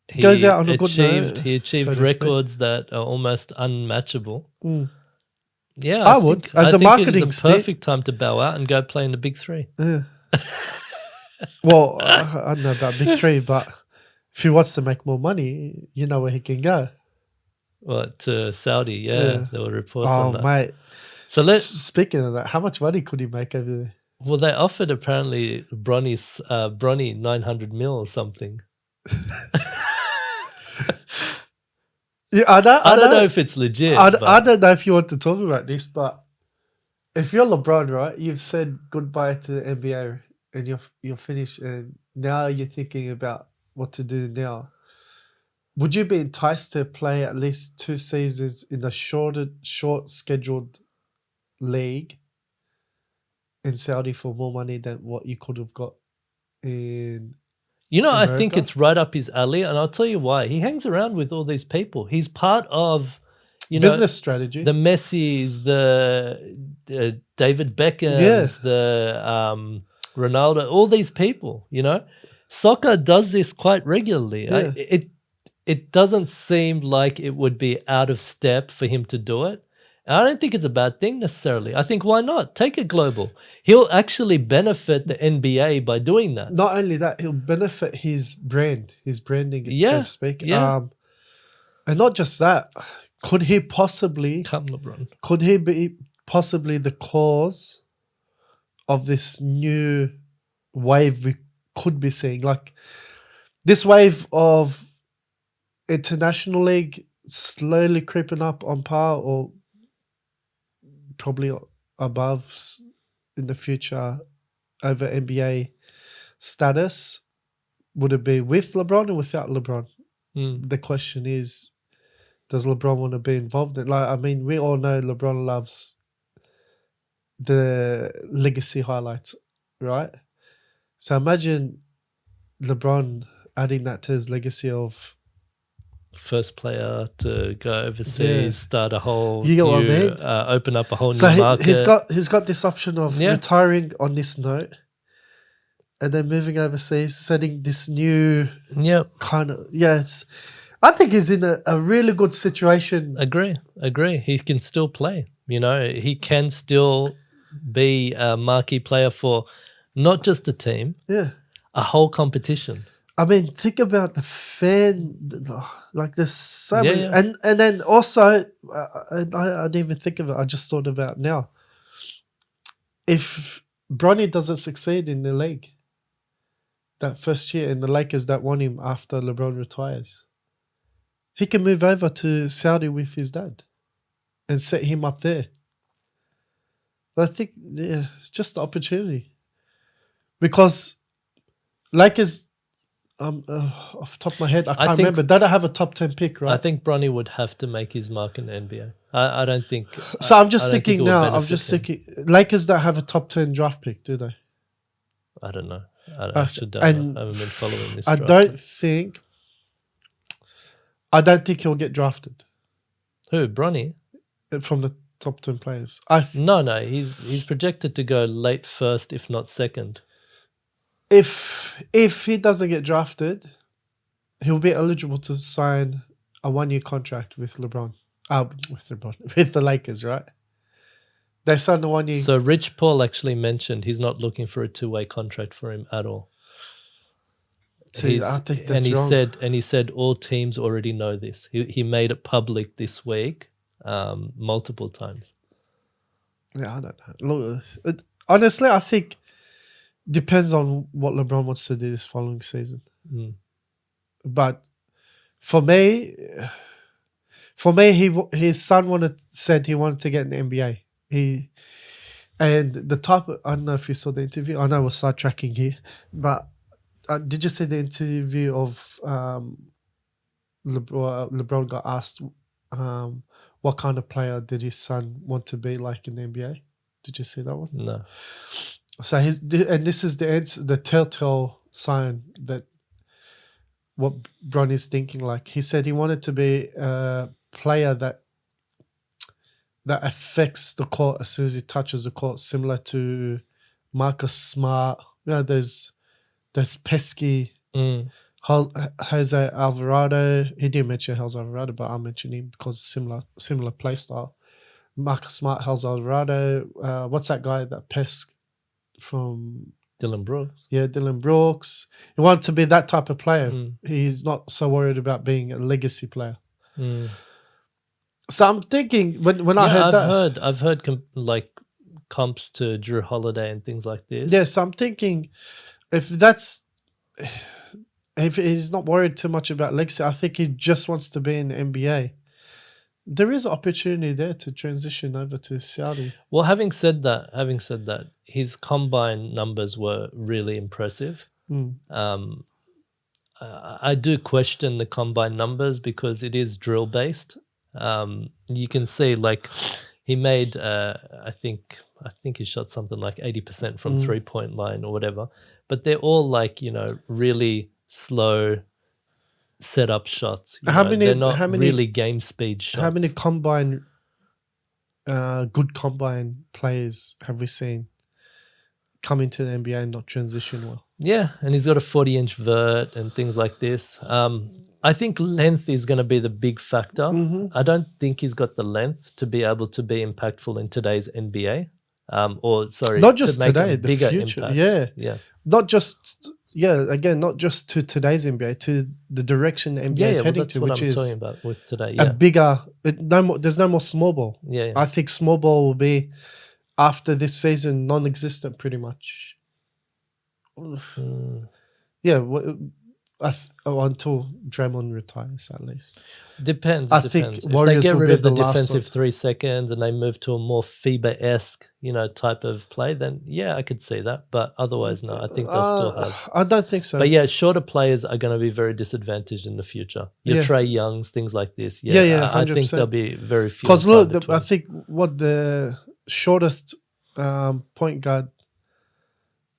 He goes out on a good note. He achieved records that are almost unmatchable. Yeah, I would. As a marketing it's a perfect time to bow out and go play in the Big Three. Yeah. Well, I don't know about Big Three, but if he wants to make more money, you know where he can go. Well, to Saudi, yeah. There were reports on that. Oh, mate. So speaking of that, how much money could he make over there? Well, they offered apparently Bronny 900 mil or something. Yeah, I don't know if it's legit. I but don't know if you want to talk about this, but if you're LeBron, right, you've said goodbye to the NBA and you're finished, and now you're thinking about what to do now. Would you be enticed to play at least 2 seasons in a short scheduled league in Saudi for more money than what you could have got in I think America? it's right up his alley, and I'll tell you why. He hangs around with all these people. He's part of, Business strategy. the Messis, the David Beckhams, the Ronaldo, all these people. Soccer does this quite regularly. Yeah. It doesn't seem like it would be out of step for him to do it. And I don't think it's a bad thing necessarily. I think why not? Take it global. He'll actually benefit the NBA by doing that. Not only that, he'll benefit his branding, so to speak. Yeah. And not just that, could he possibly Come, LeBron. Could he be possibly the cause of this new wave we could be seeing? Like this wave of international league slowly creeping up on par or probably above in the future over NBA status. Would it be with LeBron or without LeBron? The question is, does LeBron want to be involved in? Like, I mean, we all know LeBron loves the legacy highlights, right? So imagine LeBron adding that to his legacy of first player to go overseas, start a whole You get new, what I mean? Open up a whole so new market. he's got this option of retiring on this note and then moving overseas, setting this new kind of I think he's in a really good situation. Agree. He can still play. He can still be a marquee player for not just a team, a whole competition. I mean, think about the fan. Like, there's so many, and then also, I didn't even think of it. I just thought about now. If Bronny doesn't succeed in the league that first year, and the Lakers that won him after LeBron retires, he can move over to Saudi with his dad and set him up there. But I think, it's just the opportunity. Because Lakers, off the top of my head, I can't remember. They don't have a top 10 pick, right? I think Bronny would have to make his mark in the NBA. I don't think. So I'm just thinking now, Lakers don't have a top 10 draft pick, do they? I don't know. I haven't been following this. I don't think he'll get drafted. Who, Bronny? From the top 10 players. No. He's projected to go late first, if not second. If he doesn't get drafted, he'll be eligible to sign a 1-year contract with LeBron. With the Lakers, right? They signed a 1 year. So Rich Paul actually mentioned he's not looking for a 2-way contract for him at all. See, I think that's wrong. He said all teams already know this. He made it public this week, multiple times. Yeah, I don't know. Look, honestly, I think depends on what LeBron wants to do this following season. But for me, his son said he wanted to get in the NBA. I don't know if you saw the interview. I know we're sidetracking here, but did you see the interview of LeBron got asked what kind of player did his son want to be like in the NBA? Did you see that one? No. So this is the answer, the telltale sign that what Bronny's thinking. Like, he said he wanted to be a player that affects the court as soon as he touches the court, similar to Marcus Smart. There's pesky Jose Alvarado. He didn't mention Jose Alvarado, but I mentioned him because similar play style. Marcus Smart, Jose Alvarado. What's that guy, that pest from Dylan Brooks? Yeah, Dylan Brooks. He wanted to be that type of player. He's not so worried about being a legacy player. So I'm thinking when I heard that, I've heard comps to Drew Holiday and things like this. Yeah, so I'm thinking if he's not worried too much about legacy, I think he just wants to be in the NBA. There is opportunity there to transition over to Saudi. Well, having said that, his combine numbers were really impressive. I do question the combine numbers because it is drill based. You can see like he made I think he shot something like 80% from 3-point line or whatever, but they're all like, you know, really slow setup shots. They're not really game speed shots. How many good combine players have we seen come into the NBA and not transition well? Yeah, and he's got a 40-inch vert and things like this. I think length is going to be the big factor. I don't think he's got the length to be able to be impactful in today's NBA. Not just to make today, a the bigger future. impact. Yeah. Not just not just to today's NBA, to the direction the NBA is heading to, which I'm is talking about with today. a bigger. There's no more small ball. Yeah. I think small ball will be after this season non-existent, pretty much. Yeah, until Draymond retires, at least. Depends. I think if Warriors they get will rid be of the the last defensive one. 3 seconds and they move to a more FIBA-esque, type of play, then I could see that. But otherwise, no, I think they'll still have. I don't think so. But yeah, shorter players are going to be very disadvantaged in the future. Your Trey Youngs, things like this. I think 100%. there'll be very few. Because look, I think what the shortest point guard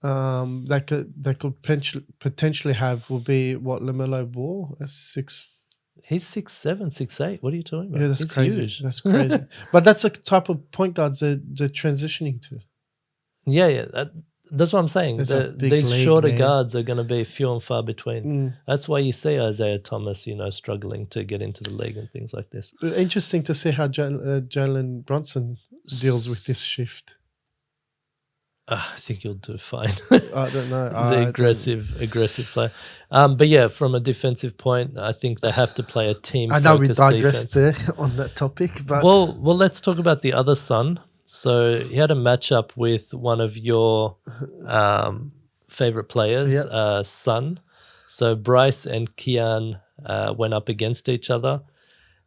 that could potentially have will be what LaMelo Ball, a 6. He's 6'7", 6'8". What are you talking about? Yeah, that's He's crazy. huge. That's crazy. But that's a type of point guards they're transitioning to. Yeah. That's what I'm saying. These shorter guards are going to be few and far between. That's why you see Isaiah Thomas, struggling to get into the league and things like this. Interesting to see how Jalen Brunson deals with this shift. I think he'll do fine. I don't know. He's an aggressive player. But yeah, from a defensive point, I think they have to play a team. I know we digressed there on that topic, but well, let's talk about the other son. So he had a matchup with one of your favorite players, son. So Bryce and Kian went up against each other.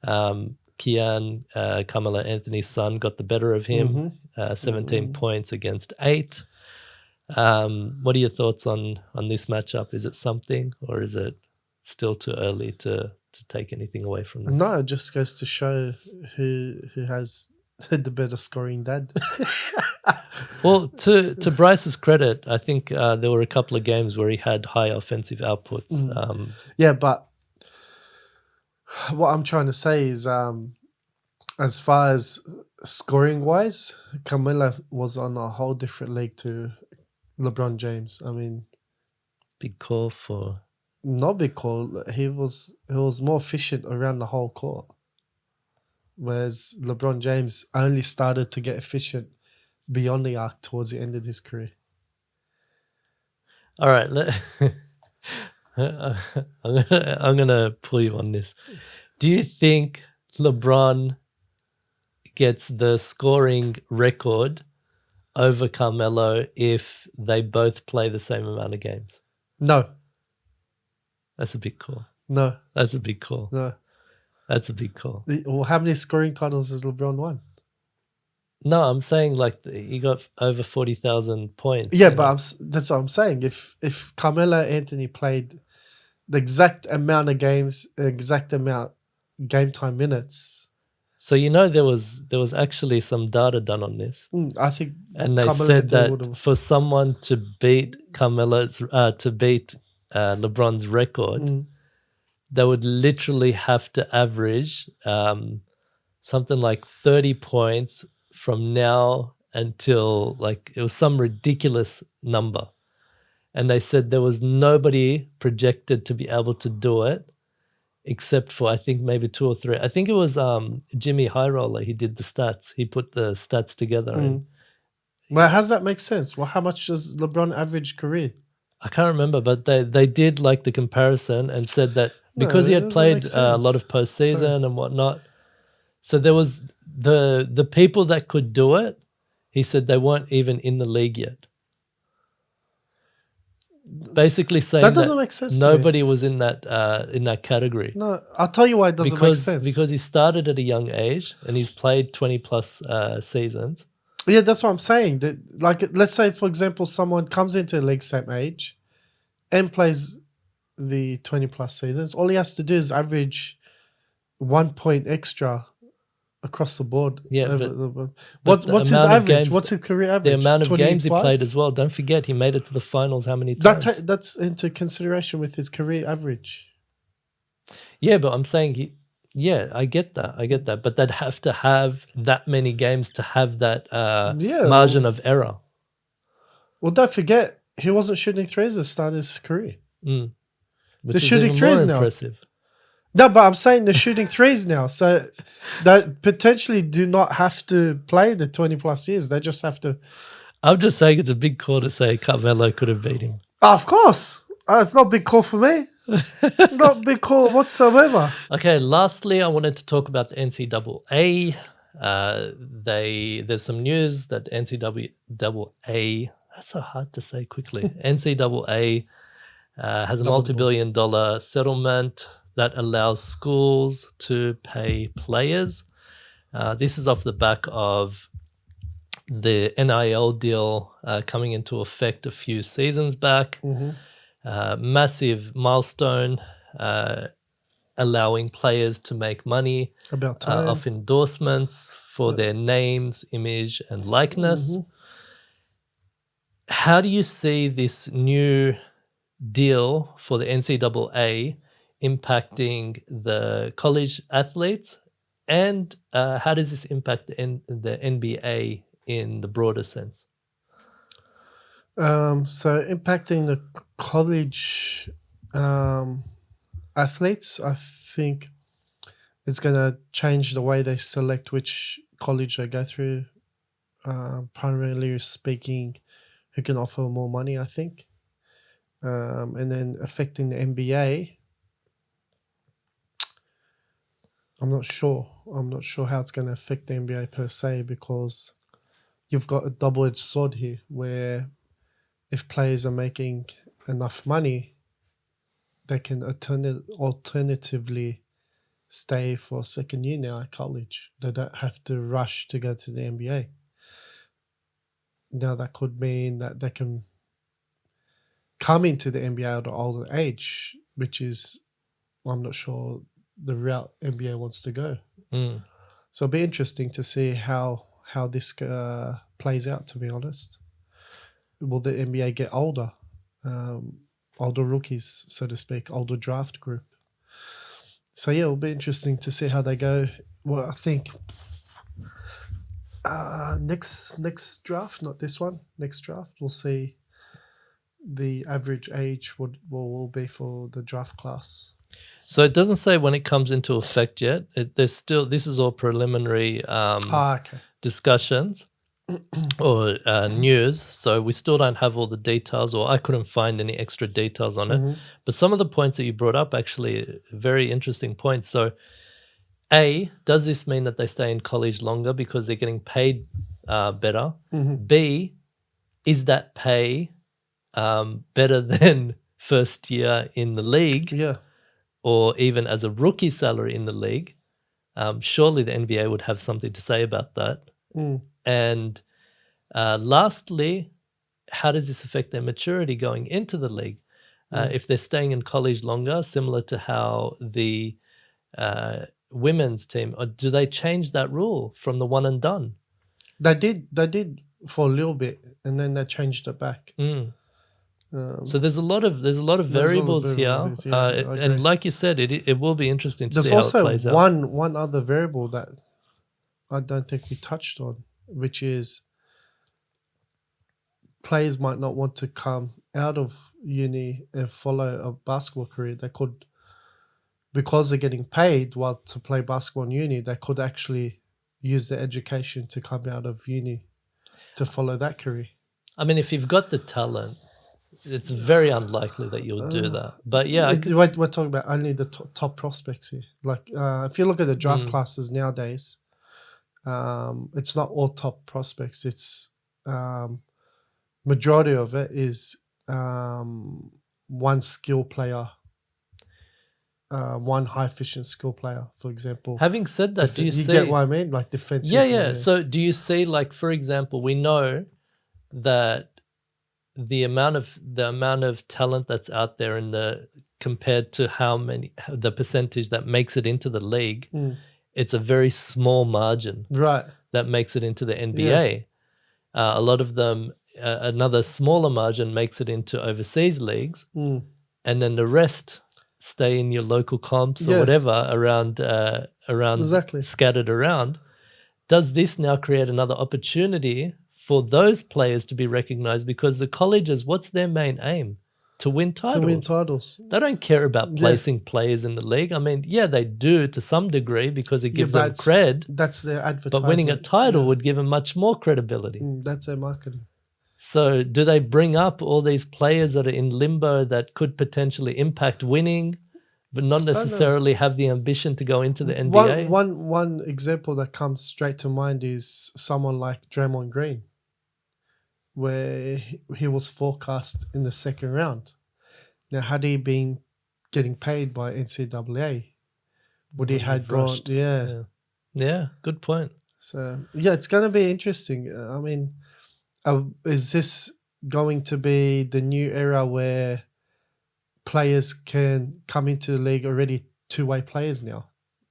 Kian, Carmelo Anthony's son, got the better of him. 17 points against 8. What are your thoughts on this matchup? Is it something, or is it still too early to take anything away from this? No, it just goes to show who has the better scoring dad. Well, to Bryce's credit, I think there were a couple of games where he had high offensive outputs. But what I'm trying to say is, as far as scoring wise, Carmelo was on a whole different league to LeBron James. I mean, big call for not big call. He was more efficient around the whole court, whereas LeBron James only started to get efficient beyond the arc towards the end of his career. All right, I'm gonna pull you on this. Do you think LeBron gets the scoring record over Carmelo if they both play the same amount of games? No. That's a big call. No. That's a big call. No. That's a big call. Well, how many scoring titles has LeBron won? No, I'm saying like he got over 40,000 points. Yeah, but that's what I'm saying. If Carmelo Anthony played the exact amount of games, the exact amount game time minutes. So there was actually some data done on this. I think, and they said that for someone to beat LeBron's record, they would literally have to average something like 30 points from now until it was some ridiculous number. And they said there was nobody projected to be able to do it except for I think maybe 2 or 3. I think it was Jimmy Highroller. He did the stats. He put the stats together. Well, how does that make sense? Well, how much does LeBron average career? I can't remember, but they did the comparison and said that because he had played a lot of postseason and whatnot. So there was the people that could do it. He said they weren't even in the league yet. basically saying that doesn't make sense to me. nobody was in that category. No, I'll tell you why it doesn't make sense. Because he started at a young age and he's played 20 plus seasons. Yeah, that's what I'm saying. That, like, let's say, for example, someone comes into the league same age and plays the 20 plus seasons. All he has to do is average 1 point extra across the board. Yeah, what's his average? Games, what's his career average? The amount of 25? games he played as well. Don't forget, he made it to the finals how many times? That's into consideration with his career average. Yeah, but I'm saying I get that. But they'd have to have that many games to have that margin of error. Well, don't forget, he wasn't shooting threes at the start of his career. Which they're is shooting even threes more now. impressive. No, but I'm saying they're shooting threes now. So they potentially do not have to play the 20 plus years. They just have to. I'm just saying it's a big call to say Carmelo could have beat him. Of course. It's not a big call for me. Not a big call whatsoever. Okay, lastly, I wanted to talk about the NCAA. There's some news that NCAA, that's so hard to say quickly. NCAA has a multi-billion-dollar settlement that allows schools to pay players. This is off the back of the NIL deal coming into effect a few seasons back. Massive milestone, allowing players to make money off endorsements for their names, image, and likeness. How do you see this new deal for the NCAA impacting the college athletes, and how does this impact the NBA in the broader sense? So impacting the college athletes, I think it's going to change the way they select which college they go through, primarily speaking, who can offer more money, I think. And then affecting the NBA, I'm not sure how it's going to affect the NBA per se, because you've got a double-edged sword here where if players are making enough money, they can alternatively stay for a second year now at college. They don't have to rush to go to the NBA. Now that could mean that they can come into the NBA at an older age, which is, I'm not sure, the route NBA wants to go. So it'll be interesting to see how this plays out, to be honest. Will the NBA get older? Older rookies, so to speak, older draft group. So yeah, it'll be interesting to see how they go. Well, I think next draft, not this one, next draft, we'll see the average age will be for the draft class. So it doesn't say when it comes into effect yet. This is all preliminary discussions or news. So we still don't have all the details, or I couldn't find any extra details on it. But some of the points that you brought up, actually, very interesting points. So A, does this mean that they stay in college longer because they're getting paid better? B, is that pay better than first year in the league? Yeah. Or even as a rookie salary in the league? Surely the NBA would have something to say about that. And lastly, how does this affect their maturity going into the league? If they're staying in college longer, similar to how the women's team, or do they change that rule from the one and done? They did for a little bit, and then they changed it back. So there's a lot of variables here, and like you said, it will be interesting to see how it plays out. There's also one other variable that I don't think we touched on, which is players might not want to come out of uni and follow a basketball career. They could, because they're getting paid while to play basketball in uni, they could actually use their education to come out of uni to follow that career. I mean, if you've got the talent, it's very unlikely that you'll do that. But yeah, we're talking about only the top prospects here. Like if you look at the draft classes nowadays, it's not all top prospects. It's majority of it is one skill player, one high efficient skill player, for example. Having said that, do you see? Get what I mean? Like defensive. Yeah. So do you see, like, for example, we know that the amount of talent that's out there compared to the percentage that makes it into the league, it's a very small margin, right, that makes it into the NBA. A lot of them, another smaller margin makes it into overseas leagues, and then the rest stay in your local comps or whatever around exactly. scattered around. Does this now create another opportunity for those players to be recognized? Because the colleges, what's their main aim? To win titles. They don't care about placing players in the league. I mean, they do to some degree because it gives them cred. That's their advertising. But winning a title would give them much more credibility. That's their marketing. So do they bring up all these players that are in limbo that could potentially impact winning, but not necessarily have the ambition to go into the NBA? One example that comes straight to mind is someone like Draymond Green, where he was forecast in the second round. Now, had he been getting paid by NCAA, would he have gone? Yeah, good point. So, it's going to be interesting. I mean, is this going to be the new era where players can come into the league already two-way players now,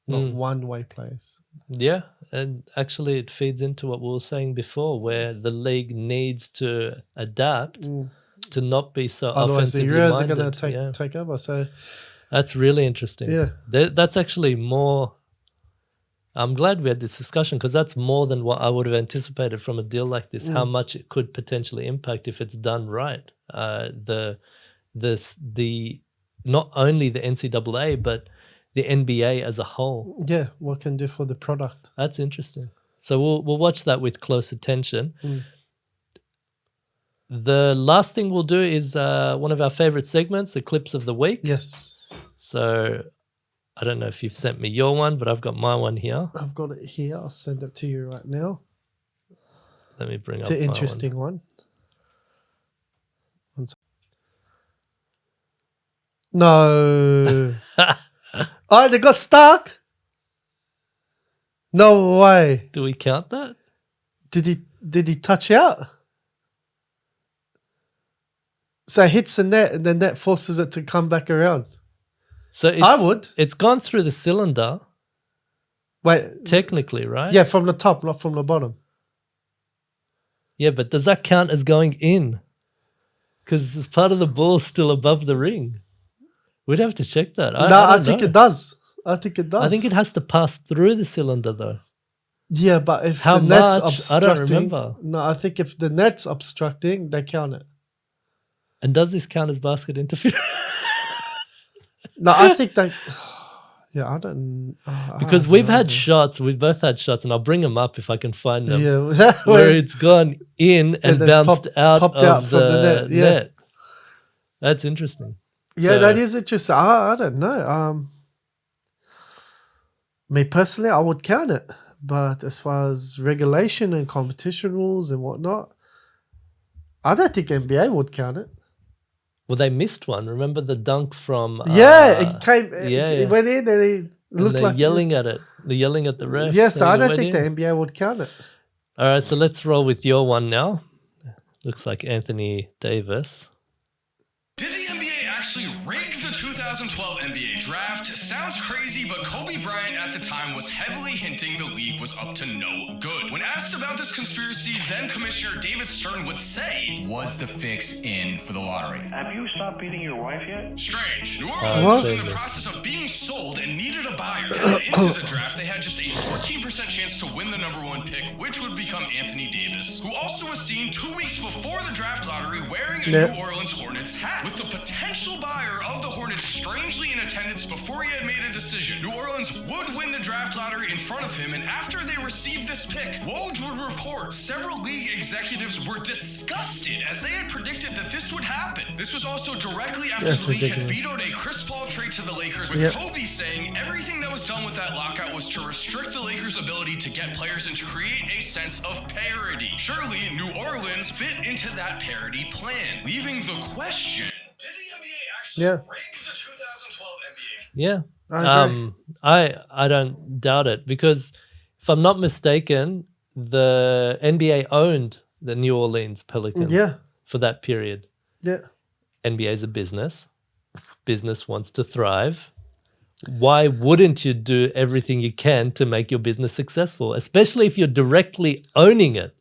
not one-way players? Yeah, and actually it feeds into what we were saying before, where the league needs to adapt to not be so offensively minded. Otherwise the Euros are going to take over. So that's really interesting. Yeah. That's actually more... I'm glad we had this discussion, because that's more than what I would have anticipated from a deal like this, how much it could potentially impact if it's done right. The not only the NCAA, but the NBA as a whole. Yeah, what can do for the product. That's interesting. So we'll watch that with close attention. The last thing we'll do is one of our favorite segments, the clips of the week. Yes. So I don't know if you've sent me your one, but I've got my one here. I've got it here. I'll send it to you right now. Let me bring up. It's an interesting one. No. Oh, they got stuck? No way. Do we count that? Did he touch out? So it hits the net and the net forces it to come back around. So I would. It's gone through the cylinder. Wait. Technically, right? Yeah, from the top, not from the bottom. Yeah, but does that count as going in? Because this part of the ball still above the ring. We'd have to check that. I think it does. I think it has to pass through the cylinder, though. Yeah, but if the net's obstructing... I don't remember. No, I think if the net's obstructing, they count it. And does this count as basket interference? No, I think they... Yeah, I don't... Because we've had shots, we've both had shots, and I'll bring them up if I can find them, where it's gone in and bounced out of the net. That's interesting. Yeah, that is interesting. I don't know. Me personally, I would count it. But as far as regulation and competition rules and whatnot, I don't think NBA would count it. Well, they missed one. Remember the dunk from... it came... It went in and he looked like... yelling at it. They're yelling at the refs. Yes, I don't think the NBA would count it. All right, so let's roll with your one now. Looks like Anthony Davis. Did the NBA actually rig the 2012 NBA draft? Sounds crazy, but Kobe Bryant at the time was heavily hinting the league was up to no good. When asked about this conspiracy, then Commissioner David Stern would say, "Was the fix in for the lottery?" Have you stopped beating your wife yet? Strange. New Orleans was in the process of being sold and needed a buyer. Headed into the draft, they had just a 14% chance to win the #1 pick, which would become Anthony Davis, who also was seen 2 weeks before the draft lottery wearing a New Orleans Hornets hat, with the potential potential buyer of the Hornets strangely in attendance before he had made a decision. New Orleans would win the draft lottery in front of him, and after they received this pick, Woj would report several league executives were disgusted as they had predicted that this would happen. This was also directly after That's the league had ridiculous. vetoed a Chris Paul trade to the Lakers, with Yep. Kobe saying everything that was done with that lockout was to restrict the Lakers' ability to get players and to create a sense of parity. Surely, New Orleans fit into that parity plan, leaving the question, did the NBA actually Yeah. rig the 2012 NBA? Yeah. I agree. I don't doubt it, because if I'm not mistaken, the NBA owned the New Orleans Pelicans Yeah. for that period. Yeah. NBA is a business. Business wants to thrive. Why wouldn't you do everything you can to make your business successful, especially if you're directly owning it?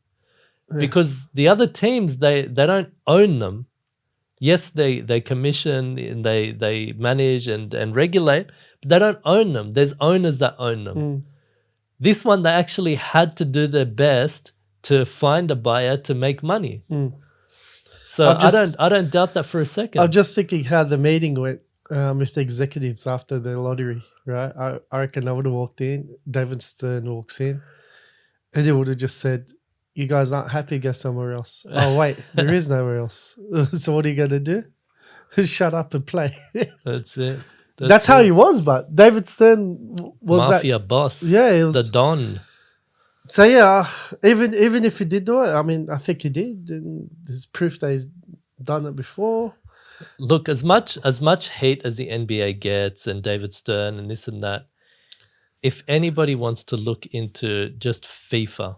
Because the other teams, they don't own them. Yes, they commission and they manage and regulate, but they don't own them. There's owners that own them. This one, they actually had to do their best to find a buyer to make money. So I don't doubt that for a second. I'm just thinking how the meeting went with the executives after the lottery, right? I reckon I would have walked in, David Stern walks in, and he would have just said, you guys aren't happy, go somewhere else. Oh, wait, there is nowhere else. So what are you going to do? Shut up and play. That's it. That's how he was, but David Stern was Mafia that. boss. Yeah, he was the Don. So yeah, even if he did do it, I mean, I think he did. And there's proof that he's done it before. Look, as much hate as the NBA gets and David Stern and this and that, if anybody wants to look into just FIFA,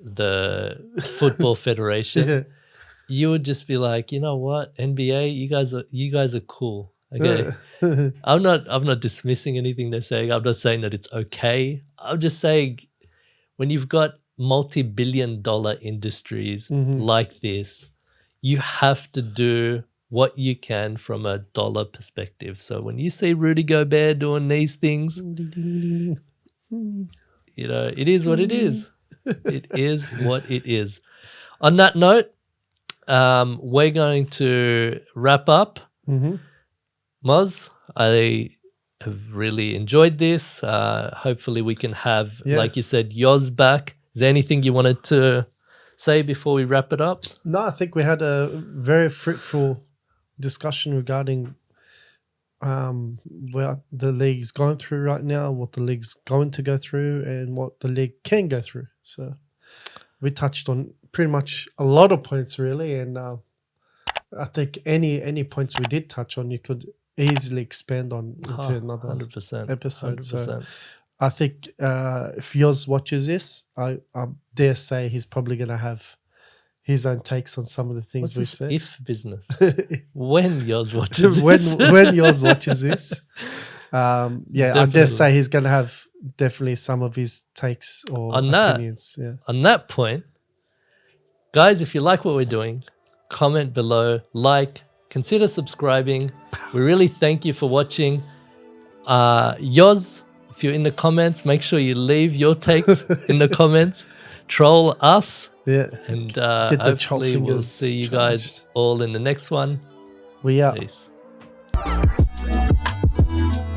the football federation, Yeah. you would just be like, you know what, NBA, you guys are cool. Okay, I'm not dismissing anything they're saying. I'm not saying that it's okay. I'm just saying, when you've got multi-billion-dollar industries like this, you have to do what you can from a dollar perspective. So when you see Rudy Gobert doing these things, you know, it is what it is. It is what it is. On that note, we're going to wrap up. Moz, I have really enjoyed this. Hopefully we can have, like you said, Yoz back. Is there anything you wanted to say before we wrap it up? No, I think we had a very fruitful discussion regarding what the league's going through right now, what the league's going to go through, and what the league can go through. So we touched on pretty much a lot of points, really, and I think any points we did touch on, you could easily expand on into another 100%, episode. 100%. So I think if Yoz watches this, I dare say he's probably going to have his own takes on some of the things What's we've this said. if business? When Yoz watches when this. when Yoz watches this, I dare Definitely. say he's going to have definitely some of his takes or On that. opinions. Yeah. On that point, guys, if you like what we're doing, comment below, like, consider subscribing. We really thank you for watching. Yoz, if you're in the comments, make sure you leave your takes in the comments. Troll us. Yeah. And Get the chop hopefully we'll fingers see you guys charged. all in the next one. We are. Peace.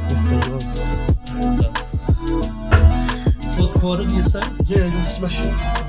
Mr. Yoz. Fourth quarter, you say? Yeah, smash it.